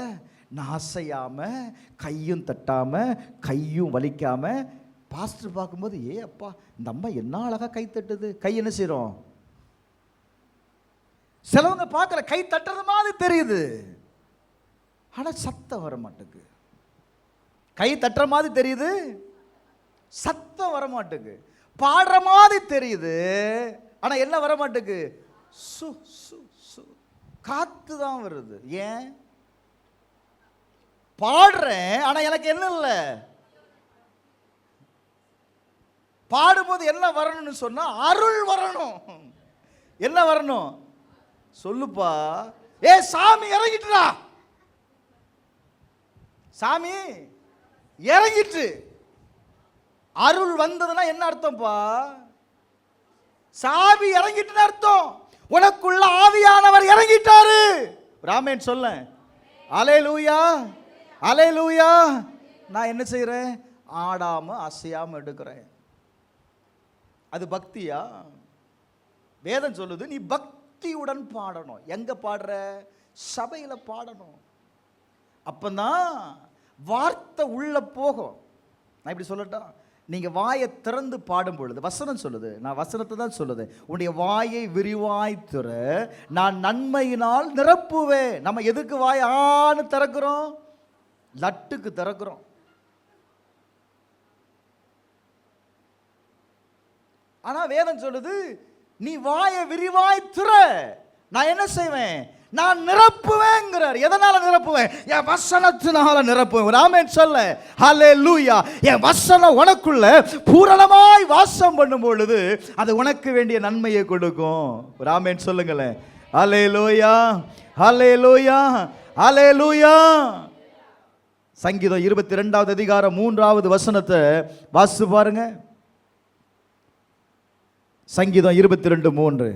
[SPEAKER 1] நான் அசையாம, கையும் தட்டாம, கையும் வலிக்காம, பாஸ்டர் பார்க்கும்போது ஏ அப்பா இந்த அம்மா என்ன அழகா கை தட்டுது. கை என்ன செய்றோம்? சிலவங்க பார்க்கற கை தட்டுறது மாதிரி தெரியுது, ஆனா சத்தம் வர மாட்டேங்குது. கை தட்டுற மாதிரி தெரியுது, சத்தம் வர மாட்டேங்குது. பாடுற மாதிரி தெரியுது, ஆனா என்ன வர மாட்டேங்குது? சு சு சு காத்து தான் வருது. ஏன்? பாடுறேன், ஆனா எனக்கு என்ன இல்லை. பாடும்போது என்ன வரணும்னு சொன்னா அருள் வரணும். என்ன வரணும் சொல்லுப்பா? ஏ சாமி இறங்கிட்டுடா, சாமி இறங்கிட்டு. அருள் வந்ததுன்னா என்ன அர்த்தம்ப்பா? சாமி இறங்கிட்டு அர்த்தம். உனக்குள்ள ஆவியானவர் இறங்கிட்டாரு. ராமேன் சொல்ல அல்லேலூயா, அல்லேலூயா. நான் என்ன செய்யறேன்? ஆடாம அசையாம எடுக்கிறேன். அது பக்தியா? வேதம் சொல்லுது நீ பக்தியுடன் பாடணும். எங்க பாடுற? சபையில பாடணும். அப்பதான் வார்த்தை உள்ள போகும். நான் இப்படி சொல்லட்டா, நீங்க வாயை திறந்து பாடும் பொழுது வசனம் சொல்லுது, நான் வசனத்தை தான் சொல்லுது, உன்னுடைய வாயை விரிவாய் திற, நான் நன்மையினால் நிரப்புவேன். நம்ம எதுக்கு வாய் ஆன்னு திறக்கிறோம்? லட்டுக்கு திறக்கிறோம். ஆனா வேதம் சொல்லுது நீ வாயை விரிவாய் திற, நான் என்ன செய்வேன்? நான் நிரப்புவேங்கிறார். எதனால நிரப்புவேன்? என் வசனத்தினால நிரப்புவேன். ஆமென் சொல்ல ஹல்லேலூயா. என் வசனம் உனக்குள்ள பூரணமாய் வாசம் பண்ணும் பொழுது அது உனக்கு வேண்டிய நன்மையை கொடுக்கும். ஆமென் சொல்லுங்களேன். ஹல்லேலூயா, ஹல்லேலூயா, ஹல்லேலூயா. சங்கீதம் 22வது அதிகாரம் 3வது வசனத்தை வாசித்து பாருங்க. சங்கீதம் 22:3.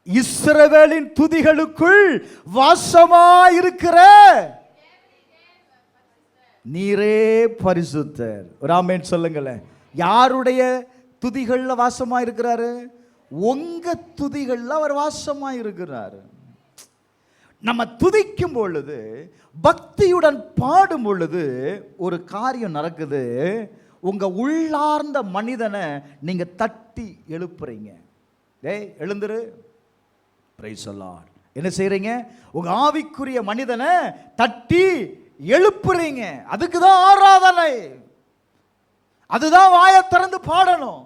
[SPEAKER 1] இஸ்ரவேலின் துதிகளுக்குள் வாசமாயிருக்கிற நீரே பரிசுத்தர். ஆமென் சொல்லுங்களேன். யாருடைய துதிகள்ல வாசமாயிருக்கிறாரு? உங்க துதிகள்ல அவர் வாசமாயிருக்கிறாரு. நம்ம துதிக்கும் பொழுது, பக்தியுடன் பாடும் பொழுது ஒரு காரியம் நடக்குது. உங்க உள்ளார்ந்த மனிதனை நீங்க தட்டி எழுப்புறீங்க. டேய் எழுந்துரு, பிரைஸ் தி லார்ட். என்ன செய்றீங்க? உங்க ஆவிக்குரிய மனிதனை தட்டி எழுப்புறீங்க. அதுக்கு தான் ஆராதனை. அதுதான் வாயை திறந்து பாடணும்.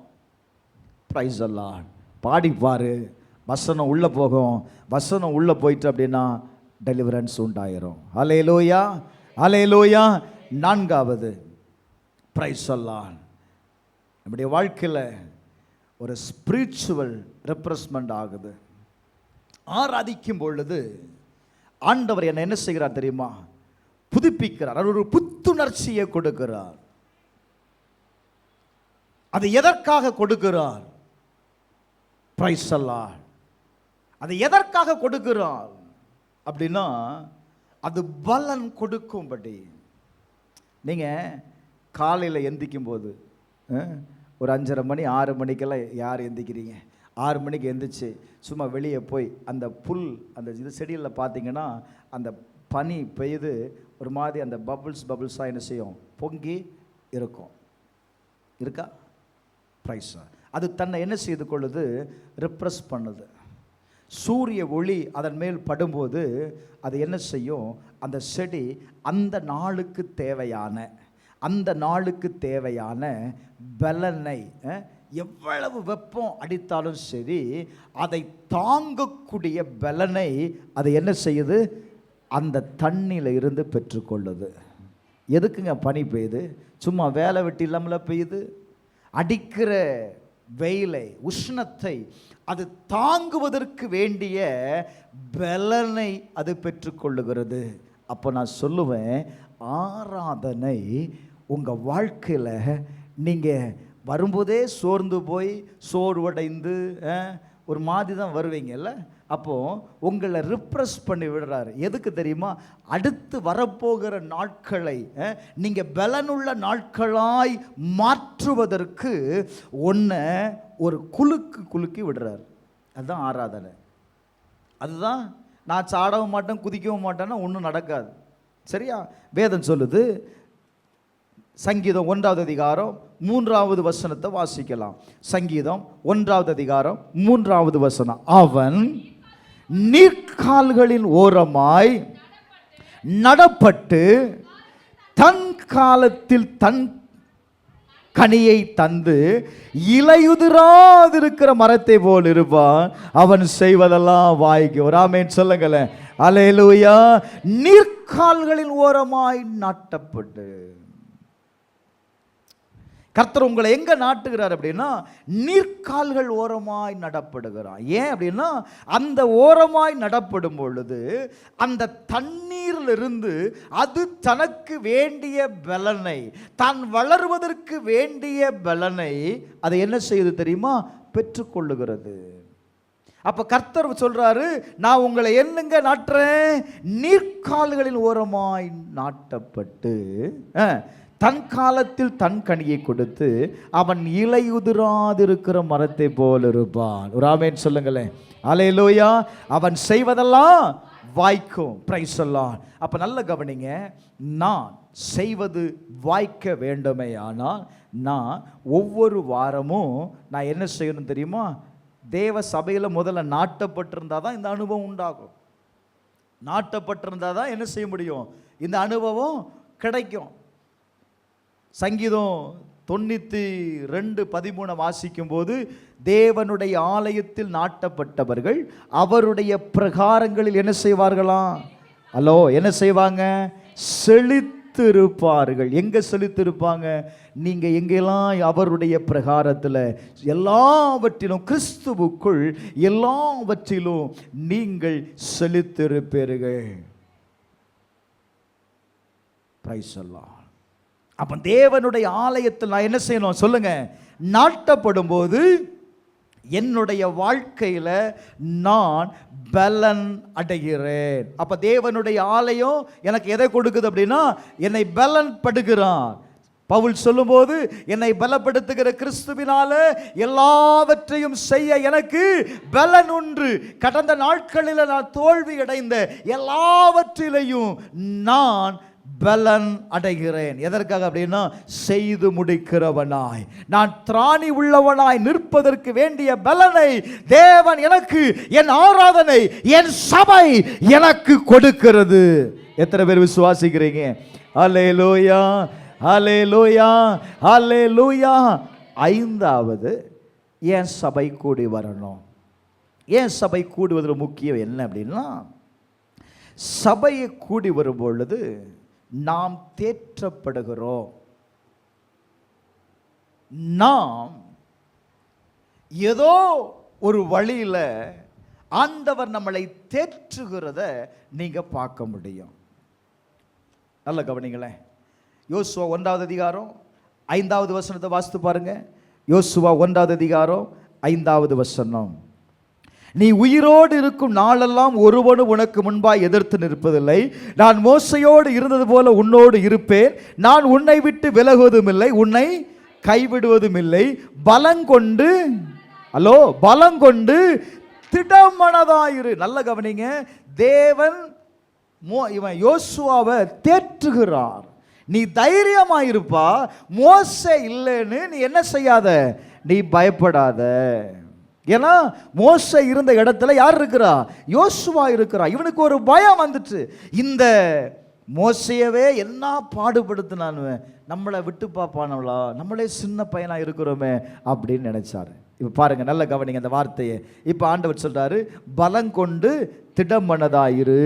[SPEAKER 1] Price the Lord. பாடி பாரு, வசனம் உள்ள போகும். வசனம் உள்ள போயிட்டு அப்படின்னா டெலிவரன்ஸ் உண்டாயிரும். ஹல்லேலூயா, ஹல்லேலூயா. 4வது பிரைஸ் தி லார்ட். நம்முடைய வாழ்க்கையில் ஒரு ஸ்பிரிச்சுவல் ரெப்ரஸ்மெண்ட் ஆகுது. ஆராதிக்கும் பொழுது ஆண்டவர் என்ன செய்கிறார் தெரியுமா? புதுப்பிக்கிறார். அவர் ஒரு புத்துணர்ச்சியை கொடுக்கிறார். அது எதற்காக கொடுக்கிறார்? Price the Lord. அது எதற்காக கொடுக்கிறார் அப்படின்னா அது பலன் கொடுக்கும்படி. நீங்க காலையில் எந்திக்கும் போது ஒரு 5:30 மணி 6 மணிக்கெல்லாம் யார் எந்திக்கிறீங்க? 6 மணிக்கு எந்திரிச்சு சும்மா வெளியே போய் அந்த புல், அந்த இது செடியில் பார்த்தீங்கன்னா அந்த பனி பெய்து ஒரு மாதிரி அந்த பபுள்ஸாக என்ன செய்யும்? பொங்கி இருக்கும். இருக்கா? பிரைஸ். அது தன்னை என்ன செய்து கொள்ளுது? ரிப்ரஸ் பண்ணுது. சூரிய ஒளி அதன் மேல் படும்போது அது என்ன செய்யும்? அந்த செடி அந்த நாளுக்கு தேவையான பலனை, எவ்வளவு வெப்பம் அடித்தாலும் சரி அதை தாங்கக்கூடிய பலனை அது என்ன செய்யுது? அந்த தண்ணியில் இருந்து பெற்றுக்கொள்ளுது. எதுக்குங்க பனி பெய்யுது? சும்மா வேலை வெட்டி இல்லாமல் பெய்யுது. அடிக்கிற வெயிலை, உஷ்ணத்தை அது தாங்குவதற்கு வேண்டிய பலனை அது பெற்றுக்கொள்ளுகிறது. அப்போ நான் சொல்லுவேன், ஆராதனை உங்கள் வாழ்க்கையில் நீங்கள் வரும்போதே சோர்ந்து போய் சோர்வடைந்து ஒரு மாதிரி தான் வருவீங்கல்ல. அப்போது உங்களை ரிப்ரெஸ் பண்ணி விடுறாரு. எதுக்கு தெரியுமா? அடுத்து வரப்போகிற நாட்களை நீங்கள் பலனுள்ள நாட்களாய் மாற்றுவதற்கு ஒன்றை ஒரு குலுக்கி விடுறாரு. அதுதான் ஆராதனை. அதுதான் நான் சாடவும் மாட்டேன் குதிக்கவும் மாட்டேன்னா ஒன்றும் நடக்காது. சரியா? வேதம் சொல்லுது. சங்கீதம் 1வது அதிகாரம் 3வது வசனத்தை வாசிக்கலாம். சங்கீதம் 1வது அதிகாரம் 3வது வசனம். அவன் நீர்க்கால்களின் ஓரமாய் நடப்பட்டு தன் காலத்தில் தன் கனியை தந்து இலையுதிராதிருக்கிற மரத்தை போல் இருப்பான். அவன் செய்வதெல்லாம் வாய்க்கு. ஆமென் சொல்லுங்களேன். அல்லேலூயா. நீர்க்கால்களின் ஓரமாய் நாட்டப்பட்டு. கர்த்தர் உங்களை எங்க நாட்டுகிறார் அப்படின்னா நீர்க்கால்கள் ஓரமாய் நடப்படுகிறார். ஏன் அப்படின்னா அந்த ஓரமாய் நடப்படும் பொழுது அந்த தண்ணீரிலிருந்து அது தனக்கு வேண்டிய பலனை, தான் வளர்வதற்கு வேண்டிய பலனை அதை என்ன செய்யுது தெரியுமா? பெற்றுக்கொள்ளுகிறது. அப்ப கர்த்தர் சொல்றாரு, நான் உங்களை என்னங்க நாட்டுறேன்? நீர்க்கால்களின் ஓரமாய் நாட்டப்பட்டு தன் காலத்தில் தன் கனியை கொடுத்து அவன் இலையுதிராதிருக்கிற மரத்தை போல் இருப்பான். ஒரு ஆமென் சொல்லுங்களேன். அல்லேலூயா. அவன் செய்வதெல்லாம் வாய்க்கும். பிரைஸ் எல்லாம். அப்ப நல்ல கவனிங்க, நான் செய்வது வாய்க்க வேண்டுமே ஆனால் நான் ஒவ்வொரு வாரமும் நான் என்ன செய்யணும் தெரியுமா? தேவ சபையில் முதல்ல நாட்டப்பட்டிருந்தால் தான் இந்த அனுபவம் உண்டாகும். நாட்டப்பட்டிருந்தால் தான் என்ன செய்ய முடியும்? இந்த அனுபவம் கிடைக்கும். சங்கீதம் 92:13 வாசிக்கும் போது, தேவனுடைய ஆலயத்தில் நாட்டப்பட்டவர்கள் அவருடைய பிரகாரங்களில் என்ன செய்வார்களாம்? ஹலோ, என்ன செய்வாங்க? செழித்திருப்பார்கள். எங்க செழித்திருப்பாங்க? நீங்க எங்கெல்லாம் அவருடைய பிரகாரத்தில் எல்லாவற்றிலும், கிறிஸ்துவுக்குள் எல்லாவற்றிலும் நீங்கள் செழித்திருப்பீர்கள். பிரைஸ் எல்லாம். அப்ப தேவனுடைய ஆலயத்தில் நான் என்ன செய்யணும் சொல்லுங்க? நாட்டப்படும் போது என்னுடைய வாழ்க்கையில நான் பலன் அடைகிறேன். அப்ப தேவனுடைய ஆலயம் எனக்கு எதை கொடுக்குது அப்படின்னா என்னை பலன் படுகிறான். பவுல் சொல்லும்போது, என்னை பலப்படுத்துகிற கிறிஸ்துவினால எல்லாவற்றையும் செய்ய எனக்கு பலன் உண்டு. கடந்த நாட்களில் நான் தோல்வி அடைந்த எல்லாவற்றிலையும் நான் பலன் அடைகிறேன். எதற்காக அப்படின்னா செய்து முடிக்கிறவனாய், நான் திராணி உள்ளவனாய் நிற்பதற்கு வேண்டிய பலனை தேவன் எனக்கு, என் ஆராதனை, என் சபை எனக்கு கொடுக்கிறது. எத்தனை பேர் விசுவாசிக்கிறீங்க? அல்லேலூயா, அல்லேலூயா, அல்லேலூயா. ஐந்தாவது, என் சபை கூடி வரணும். ஏன் சபை கூடுவதில் முக்கியம் என்ன அப்படின்னா, சபையை கூடி வரும் பொழுது நாம் தேற்றப்படுகிறோம். நாம் ஏதோ ஒரு வழியில் ஆண்டவர் நம்மளை தேற்றுகிறத நீங்க பார்க்க முடியும். நல்ல கவனிங்களேன். யோசுவா 1வது அதிகாரம் 5வது வசனத்தை வாசித்து பாருங்க. யோசுவா 1வது அதிகாரம் 5வது வசனம். நீ உயிரோடு இருக்கும் நாளெல்லாம் ஒருவனும் உனக்கு முன்பாய் எதிர்த்து நிற்பதில்லை. நான் மோசையோடு இருந்தது போல உன்னோடு இருப்பேன். நான் உன்னை விட்டு விலகுவதும் இல்லை, உன்னை கைவிடுவதும் இல்லை. பலங்கொண்டு, ஹலோ, பலங்கொண்டு திடமனதாயிரு. நல்ல கவனிங்க, தேவன் இவன் யோசுவாவை தேற்றுகிறார். நீ தைரியமாயிருப்பா, மோசே இல்லைன்னு நீ என்ன செய்யாத, நீ பயப்படாத. ஏன்னா மோசே இருந்த இடத்துல யார் இருக்கிறா? யோசுவா இருக்கிறா. இவனுக்கு ஒரு பயம் வந்துட்டு, இந்த மோசையவே என்ன பாடுபடுத்தினானு, நம்மளை விட்டு பார்ப்பானவளா, நம்மளே சின்ன பையனா இருக்கிறோமே அப்படின்னு நினைச்சாரு. இப்போ பாருங்க, நல்ல கவனிங்க அந்த வார்த்தையை. இப்போ ஆண்டவர் சொல்றாரு, பலங்கொண்டு திடமனதாயிரு.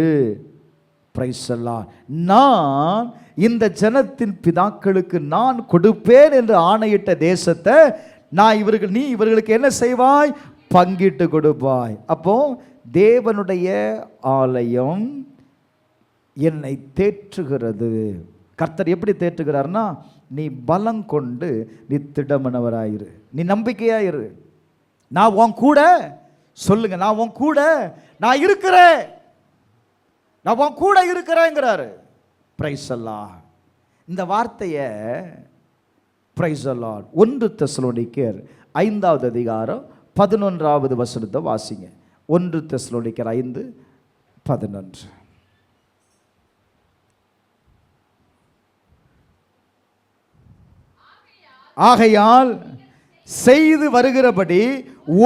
[SPEAKER 1] பிரைஸ் எல்லாம். நான் இந்த ஜனத்தின் பிதாக்களுக்கு நான் கொடுப்பேன் என்று ஆணையிட்ட தேசத்தை நீ இவர்களுக்கு என்ன செய்வாய்? பங்கிட்டு கொடுப்பாய். அப்போ தேவனுடைய ஆலயம் என்னை தேற்றுகிறது. கர்த்தர் எப்படி தேற்றுகிறார்னா, நீ பலம் கொண்டு நீ திடமனவராயிரு, நீ நம்பிக்கையாயிரு. நான் உன் கூட, சொல்லுங்க, நான் உன் கூட நான் இருக்கிறேன், நான் உன் கூட இருக்கிறேங்கிறாரு. பிரைஸ் அல்லாஹ். இந்த வார்த்தையை பிரைஸ் அல்லாஹ் 1 தெசலோனிக்கேயர் 5வது அதிகாரம் 11வது வசனத்தை வாசிங்க. 1 தெசலோனிக்கேயர் 5:11. ஆகையால் செய்து வருகிறபடி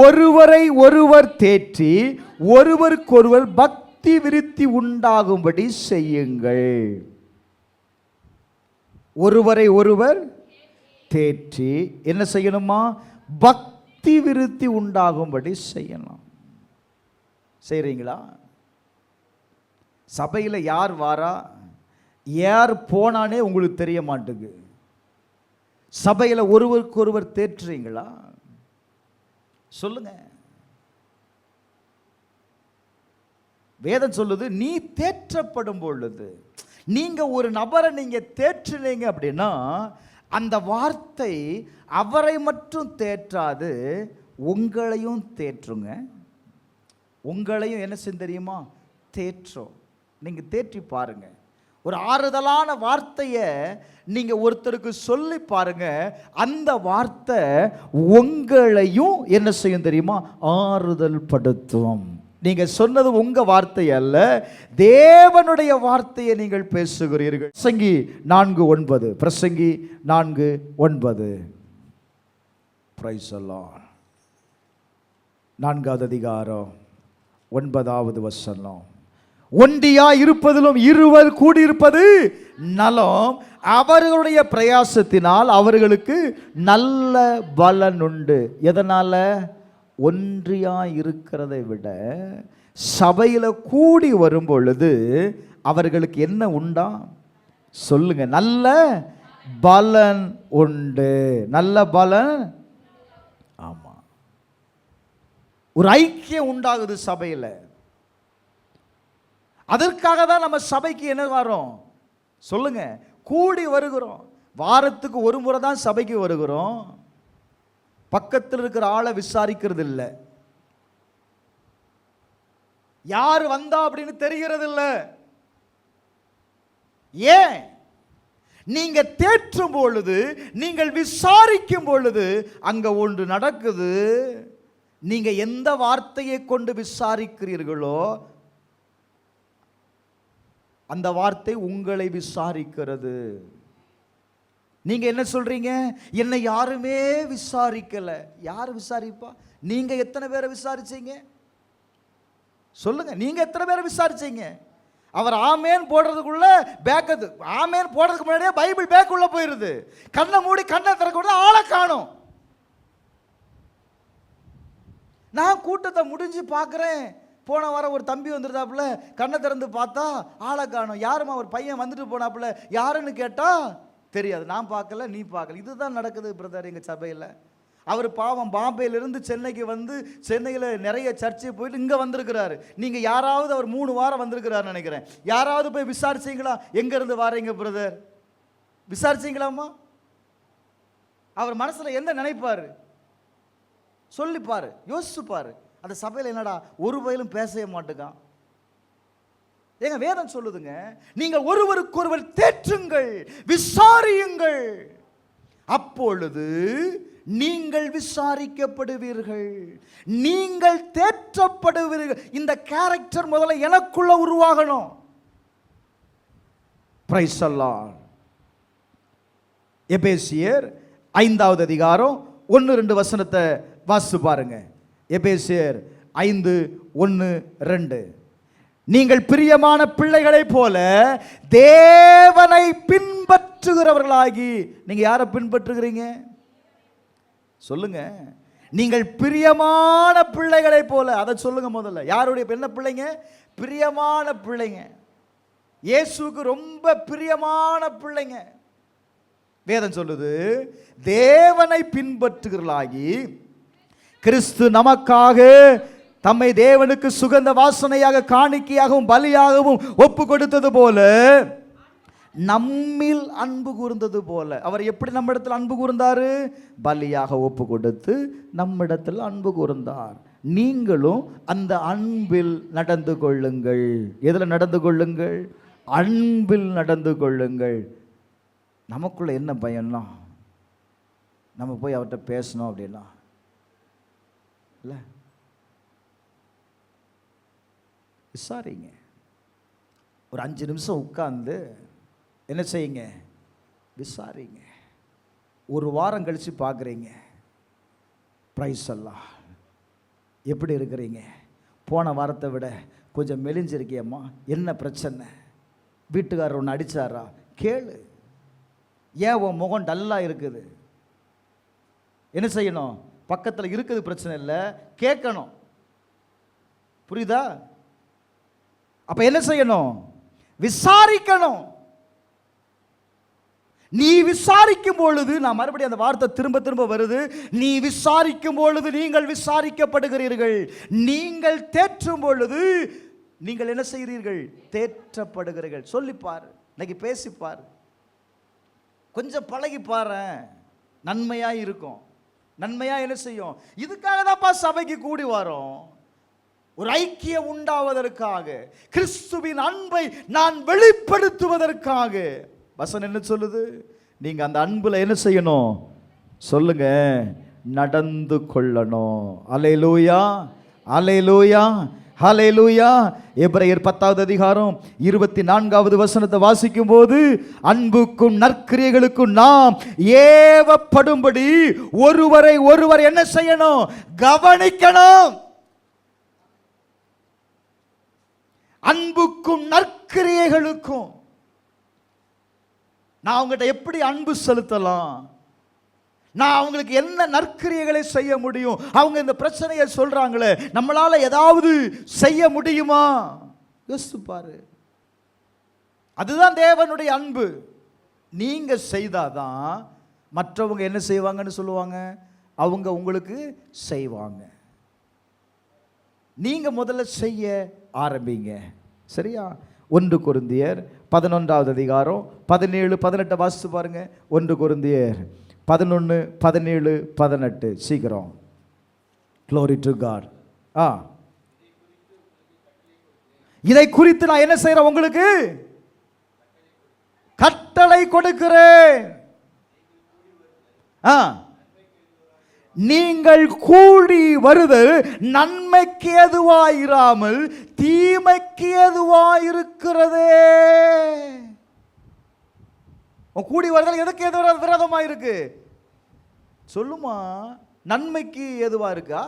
[SPEAKER 1] ஒருவரை ஒருவர் தேற்றி ஒருவருக்கொருவர் பக்தி விருத்தி உண்டாகும்படி செய்யுங்கள். ஒருவரை ஒருவர் தேற்றி என்ன செய்யணுமா? பக்தி விருத்தி உண்டாகும்படி செய்யணும். செய்றீங்களா? சபையில் யார் வாரா, யார் போனானே உங்களுக்கு தெரிய மாட்டேங்குது. சபையில் ஒருவருக்கு ஒருவர் தேற்றுறீங்களா? சொல்லுங்க. வேதம் சொல்லுது, நீ தேற்றப்படும் பொழுது, நீங்க ஒரு நபரை நீங்க தேற்றினீங்க அப்படின்னா அந்த வார்த்தை அவரை மட்டும் தேற்றாது, உங்களையும் தேற்றுங்க. உங்களையும் என்ன செய்ய தெரியுமா? தேற்றும். நீங்க தேற்றி பாருங்க. ஒரு ஆறுதலான வார்த்தையை நீங்க ஒருத்தருக்கு சொல்லி பாருங்க, அந்த வார்த்தை உங்களையும் என்ன செய்யும் தெரியுமா? ஆறுதல் படுத்தும். நீங்க சொன்னது உங்க வார்த்தை அல்ல, தேவனுடைய வார்த்தையை நீங்கள் பேசுகிறீர்கள். பிரசங்கி 4:9. பிரசங்கி 4:9. Price the Lord. 4வது அதிகாரம் 9வது வசனம். ஒண்டியா இருப்பதிலும் இருவர் கூடியிருப்பது நலம், அவர்களுடைய பிரயாசத்தினால் அவர்களுக்கு நல்ல பலன் உண்டு. எதனால? ஒன்றியா இருக்கிறதை விட சபையில் கூடி வரும் பொழுது அவர்களுக்கு என்ன உண்டா? சொல்லுங்க. நல்ல பலன் உண்டு. நல்ல பலன். ஆமா, ஒரு ஐக்கியம் உண்டாகுது சபையில். அதற்காக தான் நம்ம சபைக்கு என்ன வரோம்? சொல்லுங்க. கூடி வருகிறோம். வாரத்துக்கு ஒரு முறை தான் சபைக்கு வருகிறோம். பக்கத்தில் இருக்கிற ஆளை விசாரிக்கிறது இல்லை. யார் வந்தா அப்படின்னு தெரிகிறது இல்லை. ஏன்? நீங்க தேற்றும் பொழுது, நீங்கள் விசாரிக்கும் பொழுது அங்க ஒன்று நடக்குது. நீங்க எந்த வார்த்தையை கொண்டு விசாரிக்கிறீர்களோ அந்த வார்த்தை உங்களை விசாரிக்கிறது. நீங்க என்ன சொல்றீங்க? என்னை யாருமே விசாரிக்கல. யார் விசாரிப்பா? நீங்க எத்தனை பேரை விசாரிச்சீங்க? சொல்லுங்க. நீங்க எத்தனை பேரை விசாரிச்சீங்க? அவர் ஆமேன் போடுறதுக்குள்ள பேக்கது, ஆமேன் போடுறதுக்கு முன்னாடியே பைபிள் பேக்குள்ள போயிருது. கண்ணை மூடி கண்ணை திறக்க ஆளை காணும். நான் கூட்டத்தை முடிஞ்சு பார்க்குறேன். போன வாரம் ஒரு தம்பி வந்துருந்தாப்புல, கண்ணை திறந்து பார்த்தா ஆளை காணும். யாருமா? ஒரு பையன் வந்துட்டு போனாப்புல. யாருன்னு கேட்டா தெரியாது. நான் பார்க்கல, நீ பார்க்கல. இதுதான் நடக்குது பிரதர் எங்கள் சபையில். அவர் பாவம் பாம்பேயிலிருந்து சென்னைக்கு வந்து சென்னையில் நிறைய சர்ச்சை போயிட்டு இங்கே வந்திருக்கிறாரு. நீங்கள் யாராவது, அவர் 3 வாரம் வந்திருக்கிறாருன்னு நினைக்கிறேன், யாராவது போய் விசாரிச்சிங்களா? எங்கேருந்து வாரீங்க பிரதர்? விசாரிச்சிங்களாமா? அவர் மனசில் என்ன நினைப்பார்? சொல்லிப்பார், யோசிச்சுப்பார். அந்த சபையில் என்னடா ஒரு வயலும் பேசவே மாட்டுக்கான். எங்க வேதம் சொல்லுதுங்க, நீங்கள் ஒருவருக்கு ஒருவர் தேற்றுங்கள், விசாரியுங்கள், அப்பொழுது நீங்கள் விசாரிக்கப்படுவீர்கள், நீங்கள் தேற்றப்படுவீர்கள். இந்த கேரக்டர் முதல்ல எனக்குள்ள உருவாகணும். Praise the lord. எபேசியர் 5வது அதிகாரம் 1-2 வசனத்தை வாசித்து பாருங்க. எபேசியர் 5:1-2. நீங்கள் பிரியமான பிள்ளைகளைப் போல தேவனை பின்பற்றுகிறவர்களாகி. நீங்க யாரை பின்பற்றுகிறீங்க? சொல்லுங்க. நீங்கள் பிரியமான பிள்ளைகளைப் போல. அதை சொல்லுங்க முதல்ல. யாருடைய என்ன பிள்ளைங்க? பிரியமான பிள்ளைங்க. இயேசுவுக்கு ரொம்ப பிரியமான பிள்ளைங்க. வேதம் சொல்லுது, தேவனை பின்பற்றுகிறவர்களாகி கிறிஸ்து நமக்காக தம்மை தேவனுக்கு சுகந்த வாசனையாக காணிக்கையாகவும் பலியாகவும் ஒப்பு கொடுத்தது போல நம்மில் அன்பு கூர்ந்தது போல. அவர் எப்படி நம்மிடத்தில் அன்பு கூர்ந்தாரு? பலியாக ஒப்பு கொடுத்து நம்மிடத்தில் அன்பு கூர்ந்தார். நீங்களும் அந்த அன்பில் நடந்து கொள்ளுங்கள். எதில் நடந்து கொள்ளுங்கள்? அன்பில் நடந்து கொள்ளுங்கள். நமக்குள்ள என்ன பயம்னா, நம்ம போய் அவர்கிட்ட பேசணும் அப்படின்னா இல்லை, விசாரிங்க. ஒரு 5 நிமிஷம் உட்கார்ந்து என்ன செய்யுங்க? விசாரிங்க. ஒரு வாரம் கழித்து பார்க்குறீங்க, பிரைஸ் எல்லாம் எப்படி இருக்கிறீங்க? போன வாரத்தை விட கொஞ்சம் மெலிஞ்சிருக்கியம்மா, என்ன பிரச்சனை? வீட்டுக்காரர் ஒன்று அடித்தாரா? கேளு. ஏன் உன் முகம் டல்லாக இருக்குது? என்ன செய்யணும்? பக்கத்தில் இருக்குது பிரச்சனை இல்லை, கேட்கணும். புரியுதா? அப்ப என்ன செய்யணும்? விசாரிக்கணும். நீ விசாரிக்கும் பொழுது, நான் மறுபடியும் அந்த வார்த்தை திரும்ப திரும்ப வருது, நீ விசாரிக்கும் பொழுது நீங்கள் விசாரிக்கப்படுகிறீர்கள், நீங்கள் தேற்றும் பொழுது நீங்கள் என்ன செய்கிறீர்கள்? தேற்றப்படுகிறீர்கள். சொல்லிப்பார், இன்னைக்கு பேசிப்பார், கொஞ்சம் பழகி பாரு, நன்மையா இருக்கும். நன்மையா என்ன செய்யும்? இதுக்காக தான்ப்பா சபைக்கு கூடி வரோம், ஒரு ஐக்கியம் உண்டாவதற்காக, கிறிஸ்துவின் அன்பை நான் வெளிப்படுத்துவதற்காக. வசனம் என்ன சொல்லுது? நீங்க அந்த அன்புல என்ன செய்யணும்? சொல்லுங்க, நடந்து கொள்ளணும். அல்லேலூயா, அல்லேலூயா, ஹல்லேலூயா. எபிரேயர் 10வது அதிகாரம் 24வது வசனத்தை வாசிக்கும் போது, அன்புக்கும் நற்கிரியைகளுக்கும் நாம் ஏவப்படும்படி ஒருவரை ஒருவர் என்ன செய்யணும்? கவனிக்கணும். அன்புக்கும் நற்கிரியைகளுக்கும் நான் அவங்ககிட்ட எப்படி அன்பு செலுத்தலாம்? நான் அவங்களுக்கு என்ன நற்கிரியைகளை செய்ய முடியும்? அவங்க இந்த பிரச்சனையை சொல்றாங்களே, நம்மளால ஏதாவது செய்ய முடியுமா? யோசித்து பாரு. அதுதான் தேவனுடைய அன்பு. நீங்க செய்தாதான் மற்றவங்க என்ன செய்வாங்கன்னு சொல்லுவாங்க? அவங்க உங்களுக்கு செய்வாங்க. நீங்க முதல்ல செய்ய ஆரம்பிங்க. சரியா? 1 கொரிந்தியர் 11வது அதிகாரம் 17, 18 வாசித்து பாருங்க. 1 கொரிந்தியர் 11, 17, 18 சீக்கிரம். Glory to God. இதை குறித்து நான் என்ன செய்றேன்? உங்களுக்கு கட்டளை கொடுக்கிறேன். நீங்கள் கூடி வருதல் நன்மைக்கு எதுவாயிராமல் தீமைக்கு எதுவாயிருக்கிறதே. கூடி வருதல் எதுக்கு எது விரோதமா இருக்கு? சொல்லுமா. நன்மைக்கு எதுவா இருக்கா?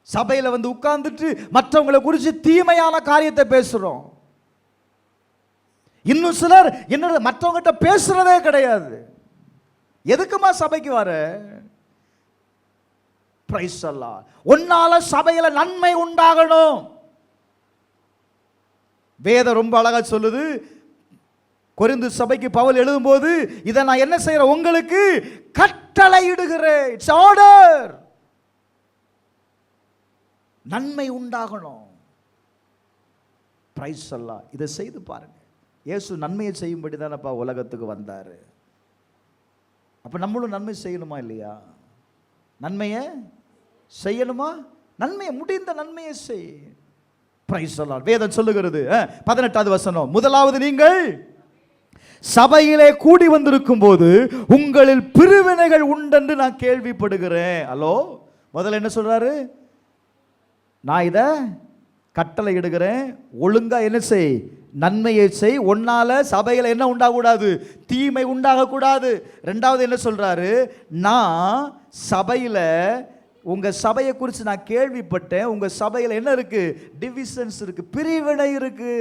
[SPEAKER 1] சபையில வந்து உட்கார்ந்துட்டு மற்றவங்களை குறித்து தீமையான காரியத்தை பேசுறோம். இன்னும் சிலர் என்ன மற்றவங்கிட்ட பேசுறதே கிடையாது. எதுக்குமா சபைக்கு வர? பிரைஸ் அல்லாஹ். உன்னால சபையில நன்மை உண்டாகணும். வேதம் ரொம்ப அழகா சொல்லுது. கொரிந்து சபைக்கு பவுல் எழுதும்போது, இதை நான் என்ன செய்யறேன்? உங்களுக்கு கட்டளை இடுகிறேன். It's order. நன்மை உண்டாகணும். பிரைஸ் அல்லாஹ். இதை செய்து பாருங்க. இயேசு நன்மையை செய்யும்படி தானப்பா உலகத்துக்கு வந்தாரு. அப்ப நம்மளும் நன்மை செய்யணுமா இல்லையா? நன்மையை செய்யணுமா? நன்மையை, முடிந்த நன்மையை செய். பிரைஸ் அல்லாஹ். வேதம் சொல்லுகிறது 18வது வசனம், முதலாவது நீங்கள் சபையிலே கூடி வந்திருக்கும் போது உங்களில் பிரிவினைகள் உண்டென்று நான் கேள்விப்படுகிறேன். ஹலோ, முதல்ல என்ன சொல்றாரு? நான் இத கட்டளை இடுகிறேன், ஒழுங்கா என்ன செய்? நன்மையை செய். ஒன்னால சபையில என்ன உண்டாகக்கூடாது? தீமை உண்டாகக்கூடாது. ரெண்டாவது என்ன சொல்றாரு? நான் சபையில, உங்க சபையை குறித்து நான் கேள்விப்பட்டேன், உங்க சபையில என்ன இருக்கு? டிவிஷன்ஸ் இருக்கு, பிரிவினை இருக்கு.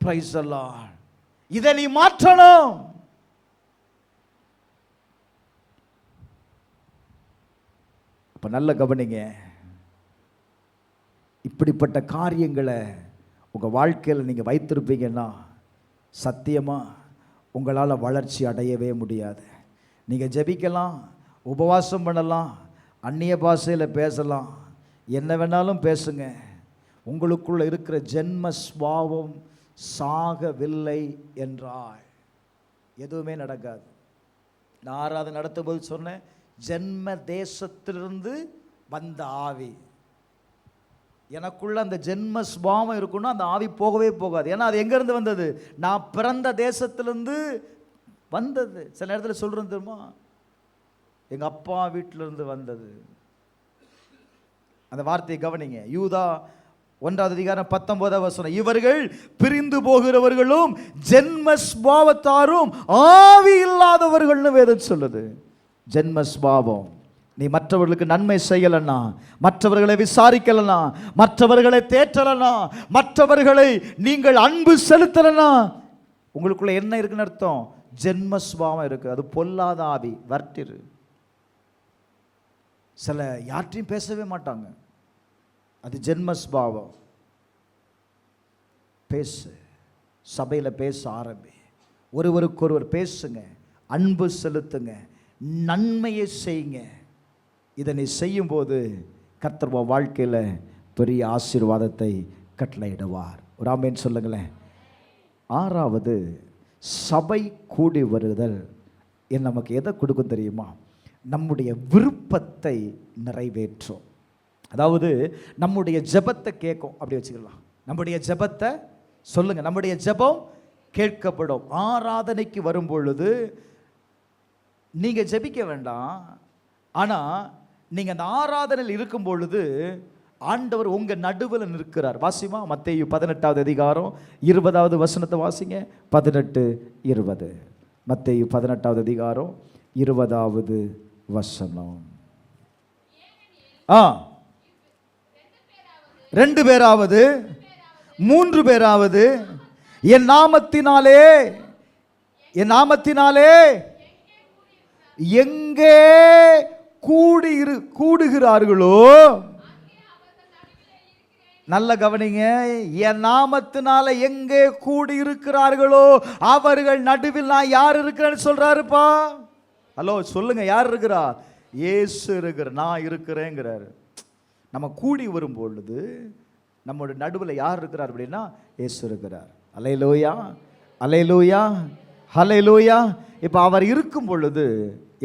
[SPEAKER 1] Price the Lord. இதை நீ மாற்றணும். அப்ப நல்ல கவனிங்க. இப்படிப்பட்ட காரியங்களை உங்க வாழ்க்கையில் நீங்க வைத்திருப்பீங்கன்னா சத்தியமா உங்களால் வளர்ச்சி அடையவே முடியாது. நீங்க ஜெபிக்கலாம், உபவாசம் பண்ணலாம், அந்நிய பாஷையில் பேசலாம், என்ன வேணாலும் பேசுங்க. உங்களுக்குள்ள இருக்கிற ஜென்ம ஸ்வாவம் சாகவில்லை என்றால் எதுவுமே நடக்காது. நான் ஆராதனை நடத்தும் போது சொன்னேன், ஜென்ம தேசத்திலிருந்து வந்த ஆவி, எனக்குள்ள அந்த ஜென்ம ஸ்வாவம் இருக்குன்னா அந்த ஆவி போகவே போகாது. ஏன்னா அது எங்கேருந்து வந்தது? நான் பிறந்த தேசத்திலிருந்து வந்தது. சில நேரத்தில் சொல்கிறேன் தெரியுமா, எங்கள் அப்பா வீட்டிலிருந்து வந்தது. அந்த வார்த்தையை கவனிங்க. யூதா 1வது அதிகாரம் 19வது வசனம், இவர்கள் பிரிந்து போகிறவர்களும் ஜென்ம ஸ்வாவத்தாரும் ஆவி இல்லாதவர்கள்னு வேதம் சொல்லுது. ஜென்ம ஸ்வாவம். நீ மற்றவர்களுக்கு நன்மை செய்யலன்னா, மற்றவர்களை விசாரிக்கலனா, மற்றவர்களை தேற்றலனா, மற்றவர்களை நீங்கள் அன்பு செலுத்தலனா, உங்களுக்குள்ள என்ன இருக்குன்னு அர்த்தம்? ஜென்ம ஸ்வாவம் இருக்கு. அது பொல்லாத ஆவி. வர்த்திரு. சில யார்ட்டையும் பேசவே மாட்டாங்க, அது ஜென்ம ஸ்வாவம். பேசு, சபையில் பேச ஆரம்பி. ஒருவருக்கொருவர் பேசுங்க, அன்பு செலுத்துங்க, நன்மையை செய்யுங்க. இதை நீ செய்யும்போது கர்த்தர் உன் வாழ்க்கையில் பெரிய ஆசீர்வாதத்தை கட்டளையிடுவார். ஒரு ஆமென் சொல்லுங்களேன். 6வது, சபை கூடி வருதல் நமக்கு எதை கொடுக்கும் தெரியுமா? நம்முடைய விருப்பத்தை நிறைவேற்றும். அதாவது நம்முடைய ஜெபத்தை கேட்கும். அப்படி வச்சுக்கலாம். நம்முடைய ஜெபத்தை சொல்லுங்க, நம்முடைய ஜெபம் கேட்கப்படும். ஆராதனைக்கு வரும் பொழுது நீங்க ஜெபிக்க வேண்டாம். ஆனா நீங்க அந்த ஆராதனையில் இருக்கும் பொழுது ஆண்டவர் உங்க நடுவில் நிற்கிறார். வாசிமா மத்தேயு 18வது அதிகாரம் 20வது வசனத்தை வாசிங்க. 18:20. மத்தேயு 18வது அதிகாரம் 20வது வசனம். 2 பேராவது 3 பேராவது என் நாமத்தினாலே எங்கே கூடுகிறார்களோ, நல்ல கவனிங்க, என் நாமத்தினால எங்கே கூடி இருக்கிறார்களோ அவர்கள் நடுவில் நான் யார் இருக்கிறேன்னு சொல்றாருப்பா. ஹலோ சொல்லுங்க, யார் இருக்கிறா? இயேசு இருக்கிற, நான் இருக்கிறேங்கிறாரு. நம்ம கூடி வரும் பொழுது நம்முடைய நடுவில் யார் இருக்கிறார் அப்படின்னா இயேசு இருக்கிறார். அல்லேலூயா, அல்லேலூயா, அல்லேலூயா. இப்போ அவர் இருக்கும் பொழுது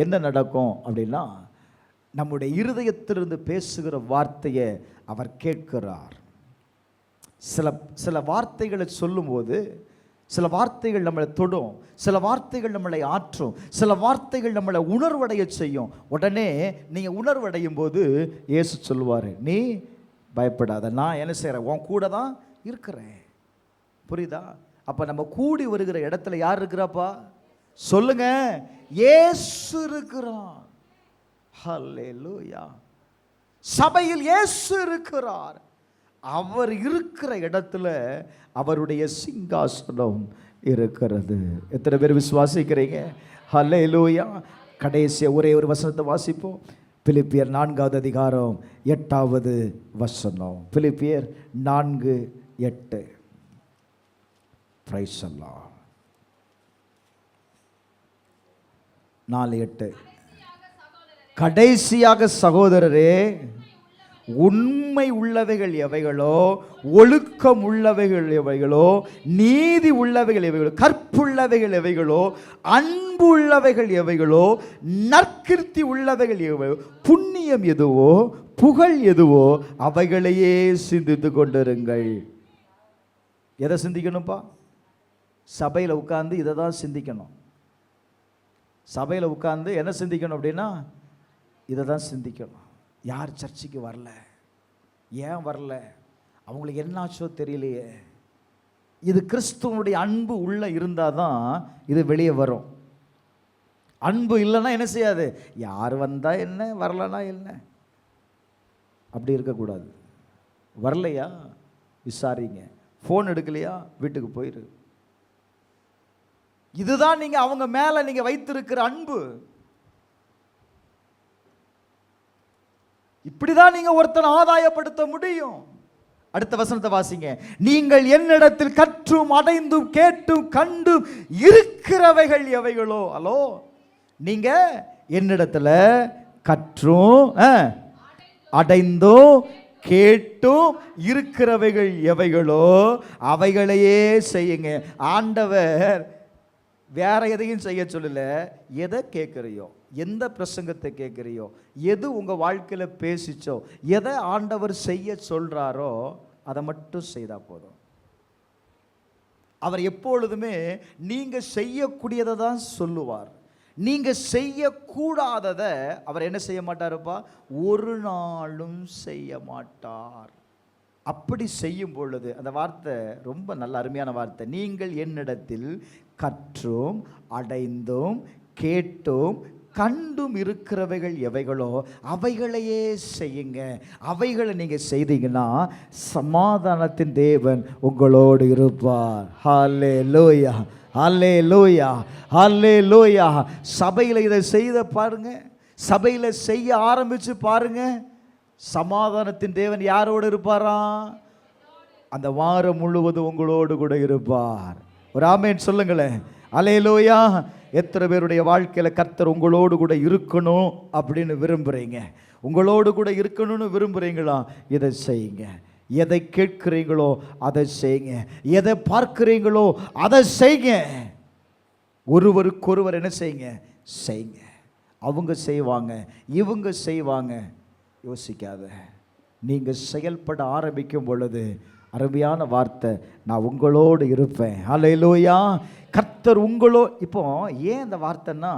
[SPEAKER 1] என்ன நடக்கும் அப்படின்னா, நம்முடைய இருதயத்திலிருந்து பேசுகிற வார்த்தையை அவர் கேட்கிறார். சில வார்த்தைகளை சொல்லும்போது சில வார்த்தைகள் நம்மளை தொடும், சில வார்த்தைகள் நம்மளை ஆற்றும், சில வார்த்தைகள் நம்மளை உணர்வடைய செய்யும். உடனே நீங்கள் உணர்வடையும் போது இயேசு சொல்லுவார், நீ பயப்படாத, நான் என்ன செய்கிறேன், உன் கூட தான் இருக்கிறேன். புரியுதா? அப்போ நம்ம கூடி வருகிற இடத்துல யார் இருக்கிறாப்பா? சொல்லுங்க, இயேசு இருக்கிறார். ஹல்லேலூயா. சபையில் இயேசு இருக்கிறார். அவர் இருக்கிற இடத்துல அவருடைய சிங்காசனம் இருக்கிறது. எத்தனை பேர் விசுவாசிக்கிறீங்க? ஹல்லேலூயா. கடைசி ஒரே ஒரு வசனத்தை வாசிப்போம். பிலிப்பியர் 4வது அதிகாரம் 8வது வசனம். பிலிப்பியர் 4:8. பிரைஸ் அல்லாஹ். 4:8. கடைசியாக சகோதரரே, உண்மை உள்ளவைகள் எவைகளோ, ஒழுக்கம் உள்ளவைகள் எவைகளோ, நீதி உள்ளவைகள் எவைகளோ, கற்புள்ளவைகள் எவைகளோ, அன்பு உள்ளவைகள் எவைகளோ, நற்கிருத்தி உள்ளவைகள் எவைகளோ, புண்ணியம் எதுவோ, புகழ் எதுவோ, அவைகளையே சிந்தித்து கொண்டிருங்கள். எதை சிந்திக்கணும்ப்பா? சபையில் உட்கார்ந்து இதை தான் சிந்திக்கணும். சபையில் உட்கார்ந்து என்ன சிந்திக்கணும் அப்படின்னா இதை தான் சிந்திக்கணும். யார் சர்ச்சுக்கு வரல, ஏன் வரல, அவங்களுக்கு என்னாச்சோ தெரியலையே. இது கிறிஸ்துவனுடைய அன்பு உள்ள இருந்தால் தான் இது வெளியே வரும். அன்பு இல்லைன்னா என்ன செய்யாது, யார் வந்தால் என்ன, வரலன்னா என்ன, அப்படி இருக்கக்கூடாது. வரலையா விசாரிங்க, ஃபோன் எடுக்கலையா வீட்டுக்கு போயிரு. இதுதான் நீங்க அவங்க மேல நீங்க வைத்திருக்கிற அன்பு. இப்படிதான் நீங்க ஒருத்தனை ஆதாயப்படுத்த முடியும். அடுத்த வசனத்தை வாசிங்க. நீங்கள் என்னிடத்தில் கற்றும் அடைந்தும் கேட்டும் கண்டும் இருக்கிறவைகள் எவைகளோ. ஹலோ, நீங்க என்னிடத்துல கற்றும் அடைந்தும் கேட்டும் இருக்கிறவைகள் எவைகளோ அவைகளையே செய்யுங்க. ஆண்டவர் வேற எதையும் செய்ய சொல்லல. எதை கேட்குறியோ, எந்த பிரசங்கத்தை கேட்குறியோ, எது உங்கள் வாழ்க்கையில் பேசிச்சோ, எதை ஆண்டவர் செய்ய சொல்கிறாரோ அதை மட்டும் செய்தால் போதும். அவர் எப்பொழுதுமே நீங்கள் செய்யக்கூடியதை தான் சொல்லுவார். நீங்கள் செய்யக்கூடாததை அவர் என்ன செய்ய மாட்டாருப்பா? ஒரு நாளும் செய்ய மாட்டார். அப்படி செய்யும் பொழுது அந்த வார்த்தை ரொம்ப நல்ல அருமையான வார்த்தை. நீங்கள் என்னிடத்தில் கற்றும் அடைந்தும் கேட்டும் கண்டும் இருக்கிறவைகள் எவைகளோ அவைகளையே செய்யுங்க. அவைகளை நீங்கள் செய்தீங்கன்னா சமாதானத்தின் தேவன் உங்களோடு இருப்பார். ஹல்லேலூயா, ஹல்லேலூயா, ஹல்லேலூயா. சபையில் இதை செய்த பாருங்க, சபையில் செய்ய ஆரம்பிச்சு பாருங்க, சமாதானத்தின் தேவன் யாரோடு இருப்பாரா? அந்த வாரம் முழுவதும் உங்களோடு கூட இருப்பார். ஒரு ஆமென் சொல்லுங்களேன். அல்லேலூயா. எத்தனை பேருடைய வாழ்க்கையில கர்த்தர் உங்களோடு கூட இருக்கணும் அப்படின்னு விரும்புறீங்க? உங்களோடு கூட இருக்கணும்னு விரும்புறீங்களா? இதை செய்யுங்க. எதை கேட்கிறீங்களோ அதை செய்யுங்க. எதை பார்க்கிறீங்களோ அதை செய்யுங்க. ஒருவருக்கொருவர் என்ன செய்யுங்க? செய்யுங்க. அவங்க செய்வாங்க, இவங்க செய்வாங்க யோசிக்காத. நீங்க செயல்பட ஆரம்பிக்கும் பொழுது அருமையான வார்த்தை, நான் உங்களோடு இருப்பேன். அல்லேலூயா. கர்த்தர் இப்போ ஏன் இந்த வார்த்தைன்னா,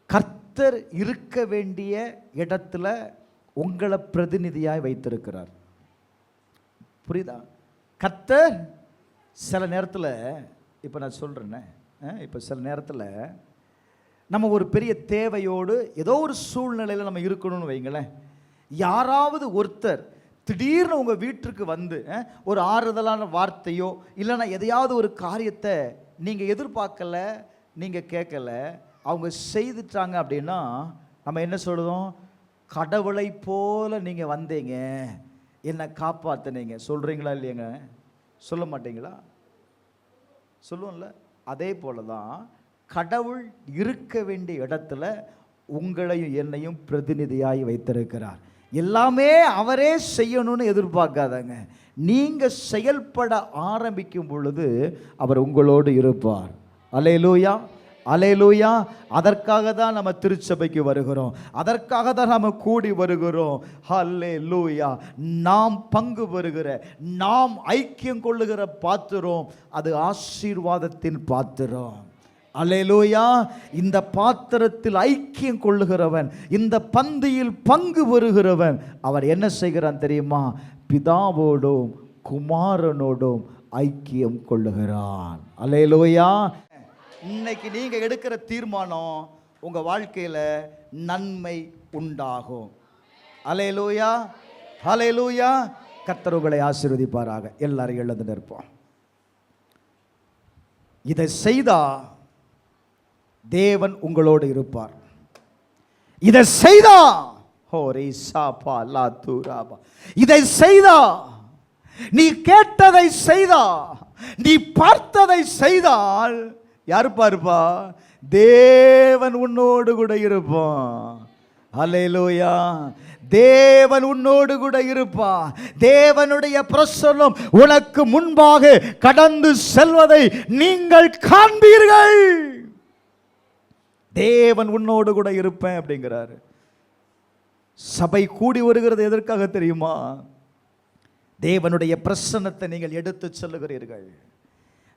[SPEAKER 1] கர்த்தர் இருக்க வேண்டிய இடத்துல உங்களை பிரதிநிதியாய் வைத்திருக்கிறார். புரியுதா? கர்த்தர் சில நேரத்தில், இப்போ நான் சொல்கிறேன்னே, இப்போ சில நேரத்தில் நம்ம ஒரு பெரிய தேவையோடு ஏதோ ஒரு சூழ்நிலையில் நம்ம இருக்கணும்னு வைங்களேன். யாராவது ஒருத்தர் திடீர்னு உங்கள் வீட்டுக்கு வந்து ஒரு ஆறுதலான வார்த்தையோ இல்லைன்னா எதையாவது ஒரு காரியத்தை நீங்கள் எதிர்பார்க்கல, நீங்கள் கேட்கல, அவங்க செய்துட்டாங்க அப்படின்னா நம்ம என்ன சொல்லுவோம்? கடவுளை போல நீங்கள் வந்தீங்க, என்னை காப்பாற்றினீங்க சொல்கிறீங்களா இல்லையாங்க? சொல்ல மாட்டீங்களா? சொல்லுவோம்ல. அதே போல தான் கடவுள் இருக்க வேண்டிய இடத்துல உங்களையும் என்னையும் பிரதிநிதியாய் வைத்திருக்கிறார். எல்லாமே அவரே செய்யணும்னு எதிர்பார்க்காதங்க. நீங்கள் செயல்பட ஆரம்பிக்கும் பொழுது அவர் உங்களோடு இருப்பார். அல்லேலூயா, அல்லேலூயா. அதற்காக தான் நம்ம திருச்சபைக்கு வருகிறோம், அதற்காக தான் நம்ம கூடி வருகிறோம். அல்லேலூயா. நாம் பங்கு பெறுகிற, நாம் ஐக்கியம் கொள்ளுகிற பாத்திரம் அது ஆசீர்வாதத்தின் பாத்திரம். அல்லேலூயா. இந்த பாத்திரத்தில் ஐக்கியம் கொள்ளுகிறவன், இந்த பந்தியில் பங்கு பெறுகிறவன், அவர் என்ன செய்கிறான் தெரியுமா? பிதாவோடும் குமாரனோடும் ஐக்கியம் கொள்ளுகிறான். அல்லேலூயா. இன்னைக்கு நீங்க எடுக்கிற தீர்மானம் உங்க வாழ்க்கையில நன்மை உண்டாகும். அல்லேலூயா, அல்லேலூயா. கர்த்தர் உங்களை ஆசீர்வதிப்பாராக. எல்லாரும் எழுந்து நிற்போம். இதை செய்தா தேவன் உங்களோடு இருப்பார். இதை செய்தா இதை செய்தா, நீ கேட்டதை செய்தா, நீ பார்த்ததை செய்தால் யாரு பார்ப்பா? தேவன் உன்னோடு கூட இருப்பான். அல்லேலூயா. தேவன் உன்னோடு கூட இருப்பா. தேவனுடைய பிரசன்னம் உனக்கு முன்பாக கடந்து செல்வதை நீங்கள் காண்பீர்கள். தேவன் உன்னோடு கூட இருப்பேன் அப்படிங்கிறாரு. சபை கூடி வருகிறது எதற்காக தெரியுமா? தேவனுடைய பிரசன்னத்தை நீங்கள் எடுத்து செல்லுகிறீர்கள்.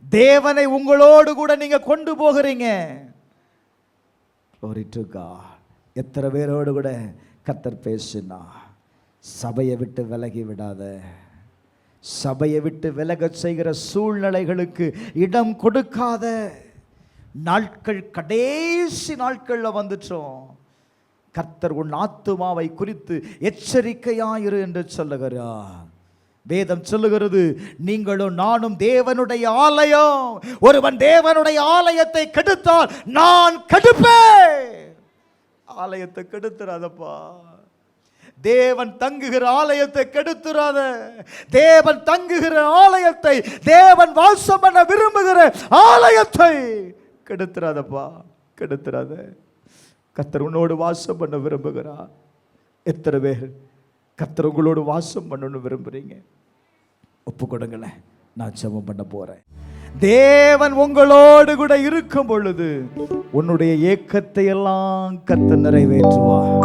[SPEAKER 1] தேவனை உங்களோடு கூட நீங்க கொண்டு போகிறீங்க. Glory to God. எத்தனை பேரோடு கூட கர்த்தர் பேசினா, சபையை விட்டு விலகி விடாத. சபையை விட்டு விலக செய்கிற சூழ்நிலைகளுக்கு இடம் கொடுக்காத. நாட்கள் கடைசி நாட்களில் வந்துட்டோம். கர்த்தர் உன் ஆத்துமாவை குறித்து எச்சரிக்கையாயிரு என்று சொல்லுகிறார். வேதம் சொல்லுகிறது, நீங்களும் நானும் தேவனுடைய ஆலயம். ஒருவன் தேவனுடைய ஆலயத்தை கெடுத்தால் நான் கெடுப்பேன். ஆலயத்தை கெடுத்துறாதப்பா. தேவன் தங்குகிற ஆலயத்தை கெடுத்துறாத. தேவன் தங்குகிற ஆலயத்தை, தேவன் வாசம் பண்ண விரும்புகிற ஆலயத்தை கெடுத்துறாதப்பா, கெடுத்துறாத. கர்த்தர் உன்னோடு வாசம் பண்ண விரும்புகிறார். எத்தனை பேர் கர்த்தர் உங்களோடு வாசம் பண்ணணும்னு விரும்புறீங்க? ஒப்பு கொடுங்களேன், நான் ஜெபம் பண்ண போறேன். தேவன் உங்களோடு கூட இருக்கும் பொழுது உன்னுடைய ஏக்கத்தை எல்லாம் கர்த்தர் நிறைவேற்றுவார்.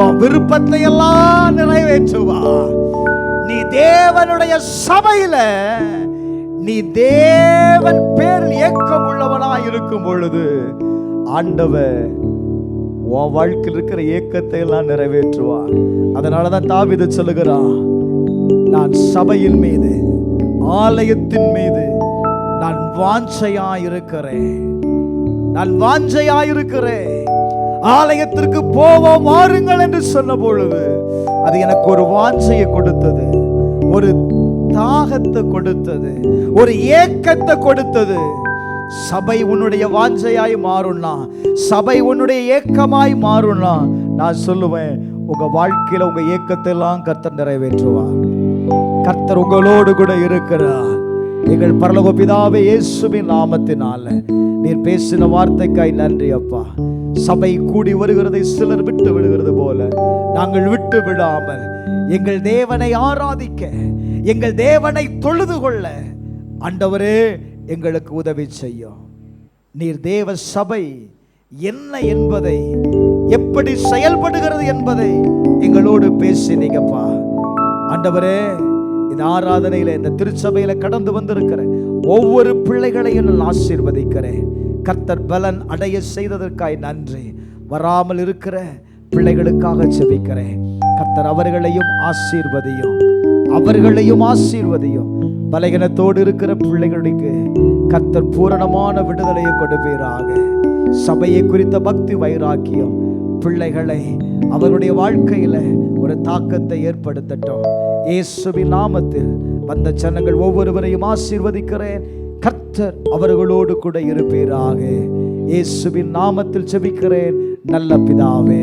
[SPEAKER 1] உன் விருப்பத்தை எல்லாம் நிறைவேற்றுவார். நீ தேவனுடைய சபையில, நீ தேவன் பேரில் ஏக்கம் உள்ளவனா இருக்கும் பொழுது ஆண்டவர் உன் வாழ்க்கையில் இருக்கிற ஏக்கத்தை எல்லாம் நிறைவேற்றுவார். அதனாலதான் தாவீது சொல்லுகிறான், நான் சபையின் மீது, ஆலயத்தின் மீது நான் வாஞ்சையாயிருக்கிறேன். நான் வாஞ்சையாயிருக்கிறேன். ஆலயத்திற்கு போவோம் வாருங்கள் என்று சொன்ன பொழுது அது எனக்கு ஒரு வாஞ்சையை கொடுத்தது, ஒரு தாகத்தை கொடுத்தது, ஒரு ஏக்கத்தை கொடுத்தது. சபை உன்னுடைய வாஞ்சையாய் மாறும்னா, சபை உன்னுடைய ஏக்கமாய் மாறும்னா, நான் சொல்லுவேன், உங்க வாழ்க்கையில உங்க ஏக்கத்தை எல்லாம் கர்த்தர் நிறைவேற்றுவார். கர்த்தர் உங்களோடு கூட இருக்கிறார். எங்கள் பரலோக பிதாவே, இயேசுவின் நாமத்தினால நீர் பேசின வார்த்தைக்காய் நன்றி அப்பா. சபை கூடி வருகிறதை சிலர் விட்டு விடுகிறது போல நாங்கள் விட்டு விடாமல் எங்கள் தேவனை ஆராதிக்க, எங்கள் தேவனை தொழுது கொள்ள ஆண்டவரே எங்களுக்கு உதவி செய்யும். நீர் தேவ சபை என்ன என்பதை, எப்படி செயல்படுகிறது என்பதை எங்களோடு பேசினீங்கப்பா. ஆண்டவரே, இந்த ஆராதனையில, இந்த திருச்சபையில கடந்து வந்திருக்கிற ஒவ்வொரு பிள்ளைகளையும் நான் ஆசீர்வதிக்கிறேன். கர்த்தர் பலன் அடைய செய்ததற்காய் நன்றி. வராமல் இருக்கிற பிள்ளைகளுக்காக ஜெபிக்கிறேன். கர்த்தர் அவர்களையும் ஆசீர்வதியும், அவர்களையும் ஆசீர்வதியும். பலகீனத்தோடு இருக்கிற பிள்ளைகளுக்கு கர்த்தர் பூரணமான விடுதலையை கொடுப்பீராக. சபையை குறித்த பக்தி வைராக்கியம் பிள்ளைகளை, அவர்களுடைய வாழ்க்கையில ஒரு தாக்கத்தை ஏற்படுத்தட்டும். இயேசுவின் நாமத்தில் வந்த ஜனங்கள் ஒவ்வொருவரையும் ஆசீர்வதிக்கிறேன். கர்த்தர் அவர்களோடு கூட இருப்பீராக. இயேசுவின் நாமத்தில் ஜெபிக்கிறேன் நல்ல பிதாவே.